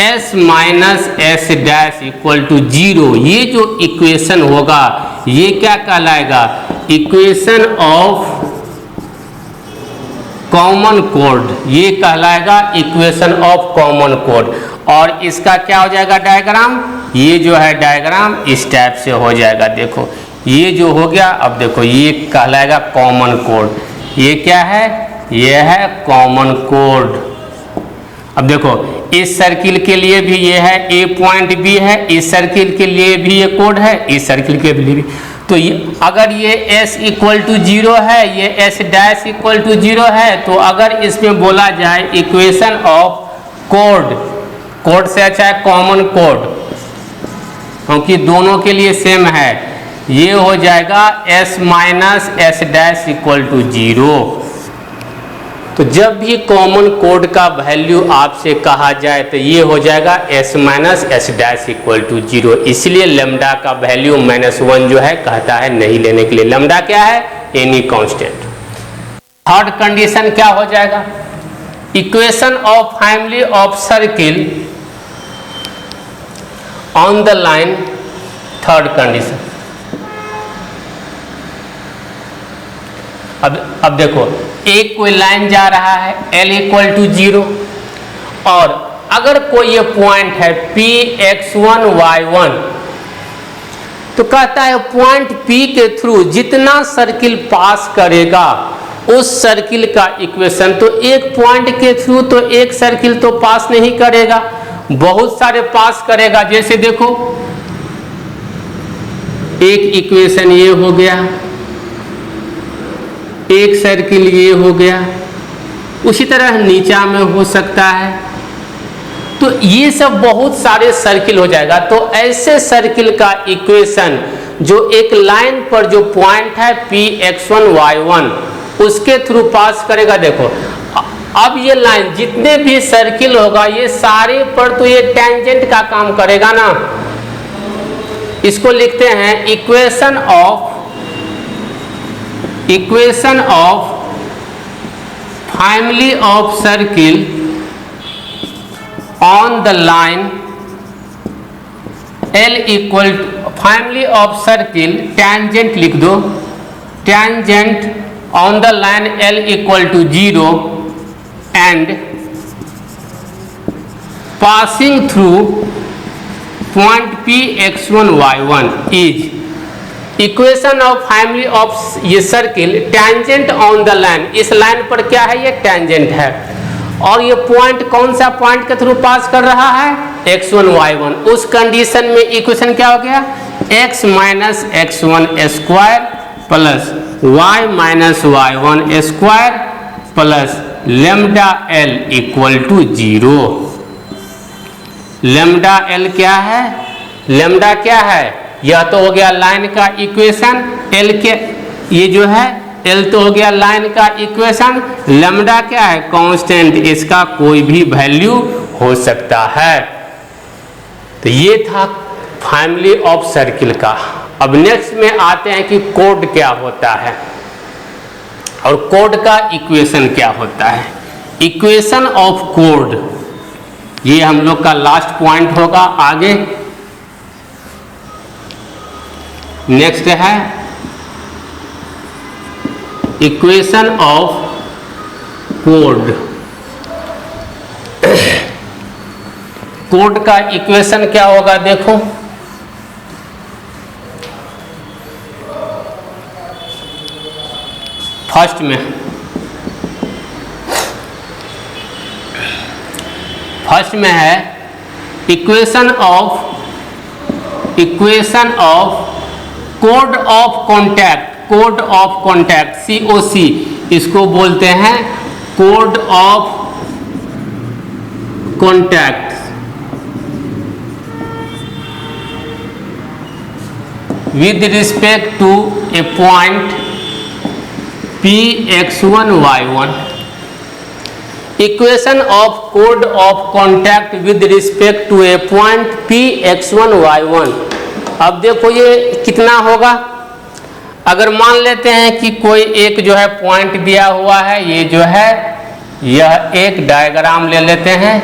S1: S minus S dash equal to 0। ये जो इक्वेशन होगा ये क्या कहलाएगा, इक्वेशन ऑफ कॉमन कोड, ये कहलाएगा इक्वेशन ऑफ कॉमन कोड। और इसका क्या हो जाएगा डायग्राम, ये जो है डायग्राम इस टाइप से हो जाएगा। देखो ये जो हो गया, अब देखो ये कहलाएगा कॉमन कोड। ये क्या है, ये है कॉमन कोड। अब देखो इस सर्किल के लिए भी ये है, ए पॉइंट बी है, इस सर्किल के लिए भी ये कोड है, इस सर्किल के लिए भी। तो अगर ये s इक्वल टू 0 है, ये s डैश इक्वल टू 0 है, तो अगर इसमें बोला जाए इक्वेशन ऑफ कोड, कोड से अच्छा है कॉमन कोड, क्योंकि दोनों के लिए सेम है, ये हो जाएगा s minus S dash equal to 0। तो जब भी कॉमन कोड का वैल्यू आपसे कहा जाए तो ये हो जाएगा s minus S dash equal to 0। इसलिए लैम्डा का वैल्यू -1 जो है कहता है नहीं लेने के लिए। लैम्डा क्या है, एनी कांस्टेंट। थर्ड कंडीशन क्या हो जाएगा, equation of family of circle on the line. Third condition, अब देखो एक कोई लाइन जा रहा है L इक्वल टू 0, और अगर कोई ये पॉइंट है P x1 y1, तो कहता है पॉइंट P के थ्रू जितना सर्किल पास करेगा उस सर्किल का इक्वेशन, तो एक पॉइंट के थ्रू तो एक सर्किल तो पास नहीं करेगा, बहुत सारे पास करेगा। जैसे देखो एक इक्वेशन ये हो गया, एक सर्किल ये हो गया, उसी तरह नीचा में हो सकता है, तो ये सब बहुत सारे सर्किल हो जाएगा। तो ऐसे सर्किल का इक्वेशन जो एक लाइन पर जो पॉइंट है P x1 y1 उसके थ्रू पास करेगा। देखो अब ये लाइन जितने भी सर्किल होगा ये सारे पर तो ये टेंजेंट का काम करेगा ना। इसको लिखते हैं equation of family of circle on the line L equal family of circle, tangent लिख दो, tangent on the line L equal to 0 and passing through point P x1 y1 is equation of family of ये circle tangent on the line. इस line पर क्या है, ये tangent है, और ये पॉइंट कौन सा पॉइंट के थ्रू पास कर रहा है, x1 y1। उस कंडीशन में इक्वेशन क्या हो गया, x minus x1 square plus y minus y1 square plus lambda l equal to 0। Lambda l क्या है, लेम्डा क्या है, यह तो हो गया लाइन का इक्वेशन, l के ये जो है l तो हो गया लाइन का इक्वेशन, लेम्डा क्या है कांस्टेंट, इसका कोई भी वैल्यू हो सकता है। तो ये था फैमिली ऑफ सर्किल का। अब नेक्स्ट में आते हैं कि कोड क्या होता है और कोड का इक्वेशन क्या होता है। इक्वेशन ऑफ कोड ये हम लोग का लास्ट पॉइंट होगा। आगे नेक्स्ट है इक्वेशन ऑफ कोड। कोड का इक्वेशन क्या होगा, देखो फर्स्ट में है इक्वेशन ऑफ कोड ऑफ कॉन्टैक्ट। कोड ऑफ कॉन्टैक्ट COC इसको बोलते हैं कोड of contact. With respect to a point P x1 y1। Equation of कोड of contact with respect to a point P x1 y1। अब देखो ये कितना होगा, अगर मान लेते हैं कि कोई एक जो है पॉइंट दिया हुआ है, ये जो है यह एक डायग्राम ले लेते हैं,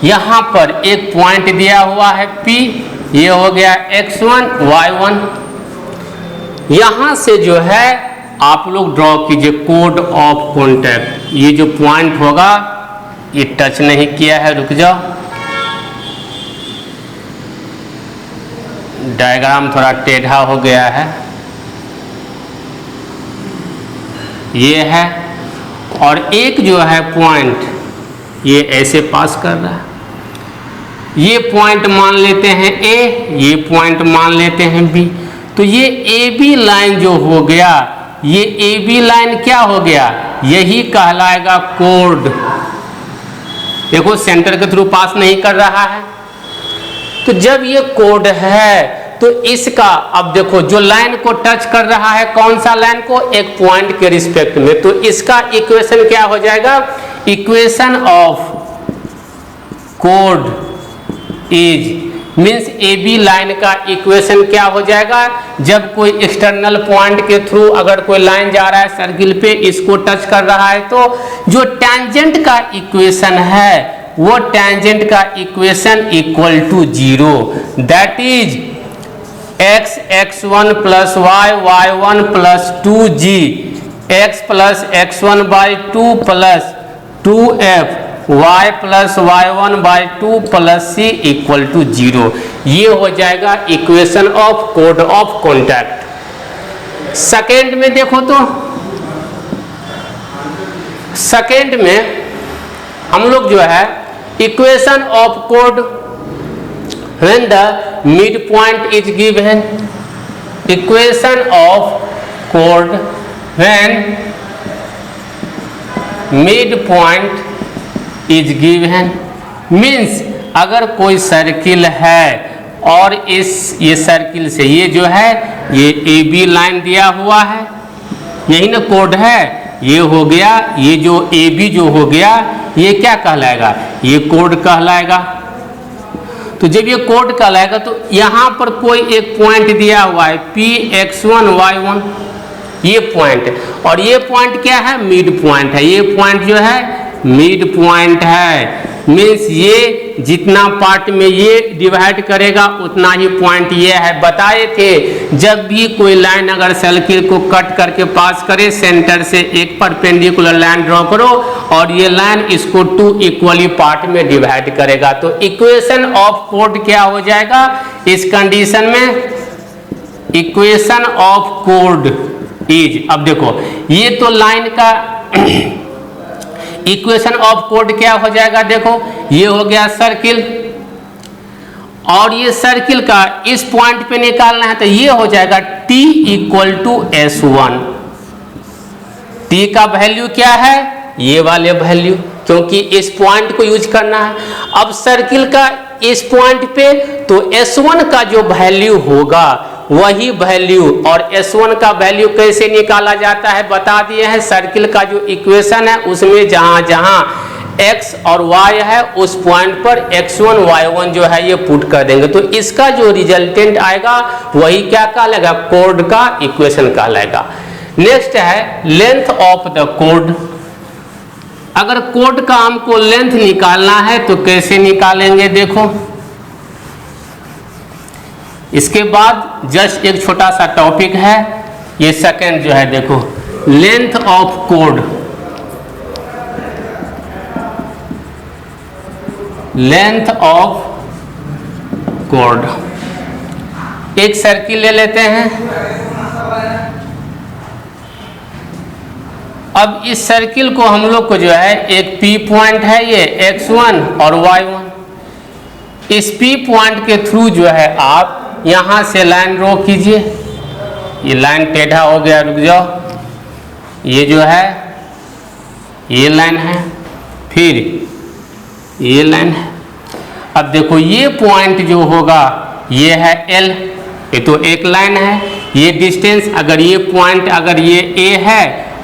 S1: यहां पर एक पॉइंट दिया हुआ है P, ये हो गया x1 y1। यहां से जो है आप लोग ड्रॉ कीजिए कोड ऑफ कॉन्टैक्ट। ये जो पॉइंट होगा ये टच नहीं किया है, रुक जाओ, डायग्राम थोड़ा टेढ़ा हो गया है, ये है, और एक जो है पॉइंट ये ऐसे पास कर रहा है, ये पॉइंट मान लेते हैं ए, ये पॉइंट मान लेते हैं बी। तो ये ए बी लाइन जो हो गया, ये ए बी लाइन क्या हो गया, यही कहलाएगा कोड। देखो सेंटर के थ्रू पास नहीं कर रहा है, तो जब ये कोड है तो इसका, अब देखो जो लाइन को टच कर रहा है, कौन सा लाइन को, एक पॉइंट के रिस्पेक्ट में, तो इसका इक्वेशन क्या हो जाएगा, इक्वेशन ऑफ कोड is means A B line का इक्वेशन क्या हो जाएगा, जब कोई एक्सटर्नल पॉइंट के थ्रू अगर कोई लाइन जा रहा है सर्किल पे, इसको टच कर रहा है, तो जो टेंजेंट का इक्वेशन है वो टेंजेंट का equation equal to 0, that is x x1 plus y1 plus 2g x plus x1 by 2 plus 2f y plus y1 by 2 plus c equal to 0। ये हो जाएगा इक्वेशन ऑफ कोड ऑफ कॉन्टैक्ट। सेकेंड में देखो तो, second में हम लोग जो है इक्वेशन ऑफ कोड when the midpoint is given, equation of chord when midpoint is given means अगर कोई सर्किल है और ये सर्किल से ये जो है ये ए बी लाइन दिया हुआ है, यही ना कोड है, ये हो गया, ये जो ए बी जो हो गया ये क्या कहलाएगा, ये कोड कहलाएगा। तो जब ये कोड कहलाएगा तो यहाँ पर कोई एक पॉइंट दिया हुआ है P x1 y1, ये पॉइंट, और ये पॉइंट क्या है, मिड पॉइंट है, ये पॉइंट जो है मिड पॉइंट है, मीन्स ये जितना पार्ट में ये डिवाइड करेगा उतना ही पॉइंट ये है। बताए थे जब भी कोई लाइन अगर सर्किल को कट करके पास करे, सेंटर से एक परपेंडिकुलर लाइन ड्रॉ करो और ये लाइन इसको 2 इक्वली पार्ट में डिवाइड करेगा, तो इक्वेशन ऑफ कोड क्या हो जाएगा इस कंडीशन में, इक्वेशन ऑफ कोड इज, अब देखो ये तो लाइन का इक्वेशन ऑफ कोड क्या हो जाएगा, देखो ये हो गया सर्किल, और ये सर्किल का इस पॉइंट पे निकालना है तो ये हो जाएगा t equal to S1। t का वैल्यू क्या है, ये वाले वैल्यू, क्योंकि इस पॉइंट को यूज करना है। अब सर्किल का इस पॉइंट पे तो S1 का जो वैल्यू होगा वही वैल्यू, और S1 का वैल्यू कैसे निकाला जाता है बता दिए हैं, सर्किल का जो इक्वेशन है उसमें जहां जहां x और y है उस पॉइंट पर x1 y1 जो है ये पुट कर देंगे, तो इसका जो रिजल्टेंट आएगा वही क्या कहलाएगा, कोड का इक्वेशन कहलाएगा। नेक्स्ट है लेंथ ऑफ द कोड। अगर कोड का हमको लेंथ निकालना है तो कैसे निकालेंगे, देखो इसके बाद जस्ट एक छोटा सा टॉपिक है, ये सेकंड जो है देखो length of code, length of code. एक सर्किल ले लेते हैं, अब इस सर्किल को हम लोग को जो है एक P पॉइंट है ये x1 और y1, इस P पॉइंट के थ्रू जो है आप यहाँ से लाइन ड्रॉ कीजिए, ये लाइन टेढ़ा हो गया, रुक जाओ, ये जो है ये लाइन है, फिर ये लाइन है। अब देखो ये पॉइंट जो होगा ये है L, ये तो एक लाइन है, ये डिस्टेंस अगर ये पॉइंट अगर ये A है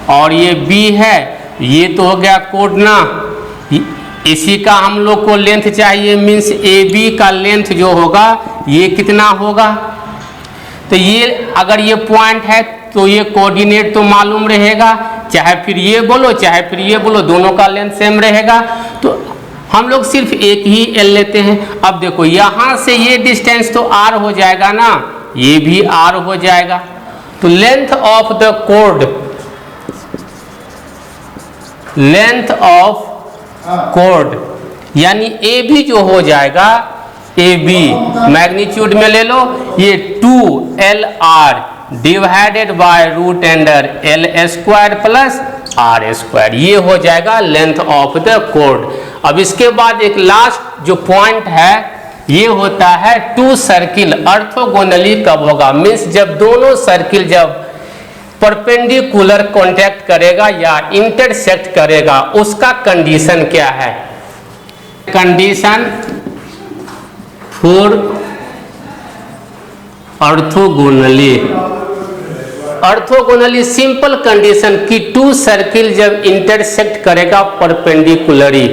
S1: और ये B है, ये तो हो गया कोड ना, इसी का हम लोग को लेंथ चाहिए, मीन्स AB का लेंथ जो होगा ये कितना होगा, तो ये अगर ये पॉइंट है तो ये कोऑर्डिनेट तो मालूम रहेगा, चाहे फिर ये बोलो चाहे फिर ये बोलो, दोनों का लेंथ सेम रहेगा, तो हम लोग सिर्फ एक ही L लेते हैं। अब देखो यहाँ से ये डिस्टेंस तो R हो जाएगा ना, ये भी R हो जाएगा, तो length of the code, length of code, यानी ए भी जो हो जाएगा, ए बी मैग्नीट्यूड में ले लो, ये 2LR divided by root under L square plus R square, ये हो जाएगा लेंथ ऑफ द कोड। अब इसके बाद एक लास्ट जो पॉइंट है ये होता है टू सर्किल ऑर्थोगोनली कब होगा, मीन्स जब दोनों सर्किल जब परपेंडिकुलर कांटेक्ट करेगा या इंटरसेक्ट करेगा उसका कंडीशन क्या है। Condition for orthogonally simple condition कि टू सर्किल जब इंटरसेक्ट करेगा परपेंडिकुलरी,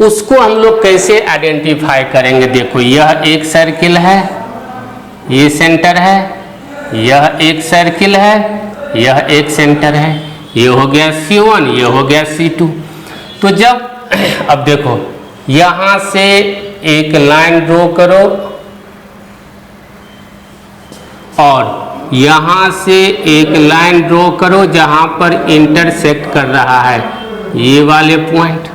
S1: उसको हम लोग कैसे आइडेंटिफाई करेंगे। देखो यह एक सर्किल है, ये सेंटर है, यह एक सर्किल है, यह एक सेंटर है, ये हो गया C1, ये हो गया C2। तो जब अब देखो यहां से एक लाइन ड्रॉ करो और यहां से एक लाइन ड्रॉ करो जहां पर इंटरसेक्ट कर रहा है ये वाले पॉइंट,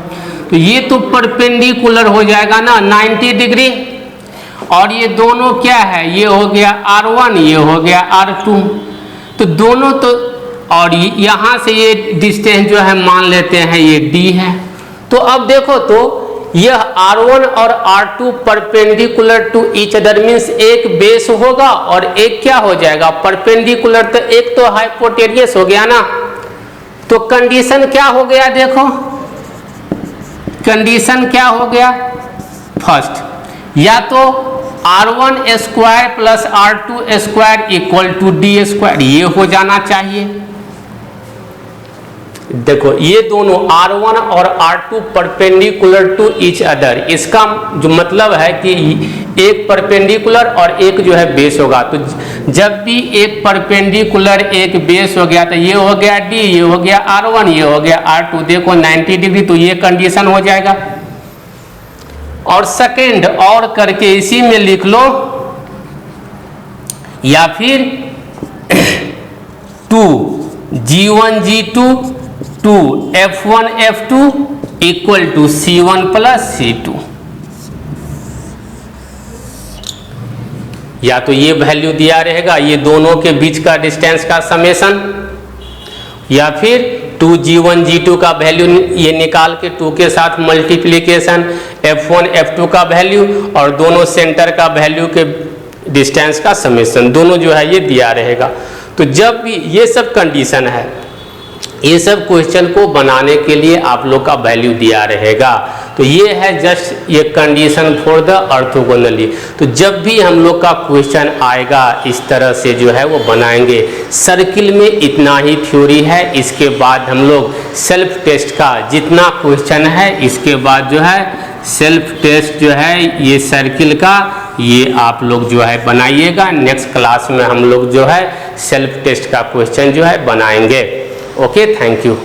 S1: तो ये तो परपेंडिकुलर हो जाएगा ना 90 डिग्री, और ये दोनों क्या है, ये हो गया R1, ये हो गया R2, तो दोनों तो, और यहाँ से ये डिस्टेंस जो है मान लेते हैं ये D है। तो अब देखो तो यह R1 और R2 perpendicular to each other, means एक बेस होगा और एक क्या हो जाएगा परपेंडिकुलर, तो एक तो हाइपोटेनियस हो गया ना। तो कंडीशन क्या हो गया, देखो कंडीशन क्या हो गया, फर्स्ट या तो R1 square plus R2 square equal to D square, ये हो जाना चाहिए। देखो ये दोनों R1 और R2 perpendicular to each other, इसका जो मतलब है कि एक परपेंडिकुलर और एक जो है बेस होगा। तो जब भी एक परपेंडिकुलर एक बेस हो गया तो ये हो गया D, ये हो गया R1, ये हो गया R2, देखो 90 डिग्री, तो ये कंडीशन हो जाएगा। और सेकेंड और करके इसी में लिख लो, या फिर 2G1 G2 to F1 F2 equal to C1 plus C2, या तो ये वैल्यू दिया रहेगा ये दोनों के बीच का डिस्टेंस का समेशन, या फिर 2G1 G2 का वैल्यू ये निकाल के 2 के साथ मल्टीप्लीकेशन, F1 F2 का वैल्यू और दोनों सेंटर का वैल्यू के डिस्टेंस का समेशन, दोनों जो है ये दिया रहेगा। तो जब भी ये सब कंडीशन है, ये सब क्वेश्चन को बनाने के लिए आप लोग का वैल्यू दिया रहेगा। तो ये है जस्ट ये कंडीशन फॉर द ऑर्थोगोनली। तो जब भी हम लोग का क्वेश्चन आएगा इस तरह से जो है वो बनाएंगे। सर्किल में इतना ही थ्योरी है, इसके बाद हम लोग सेल्फ टेस्ट का जितना क्वेश्चन है इसके बाद जो है सेल्फ टेस्ट जो है ये सर्किल का ये आप लोग जो है बनाइएगा। नेक्स्ट क्लास में हम लोग जो है सेल्फ टेस्ट का क्वेश्चन जो है बनाएंगे। Okay, thank you.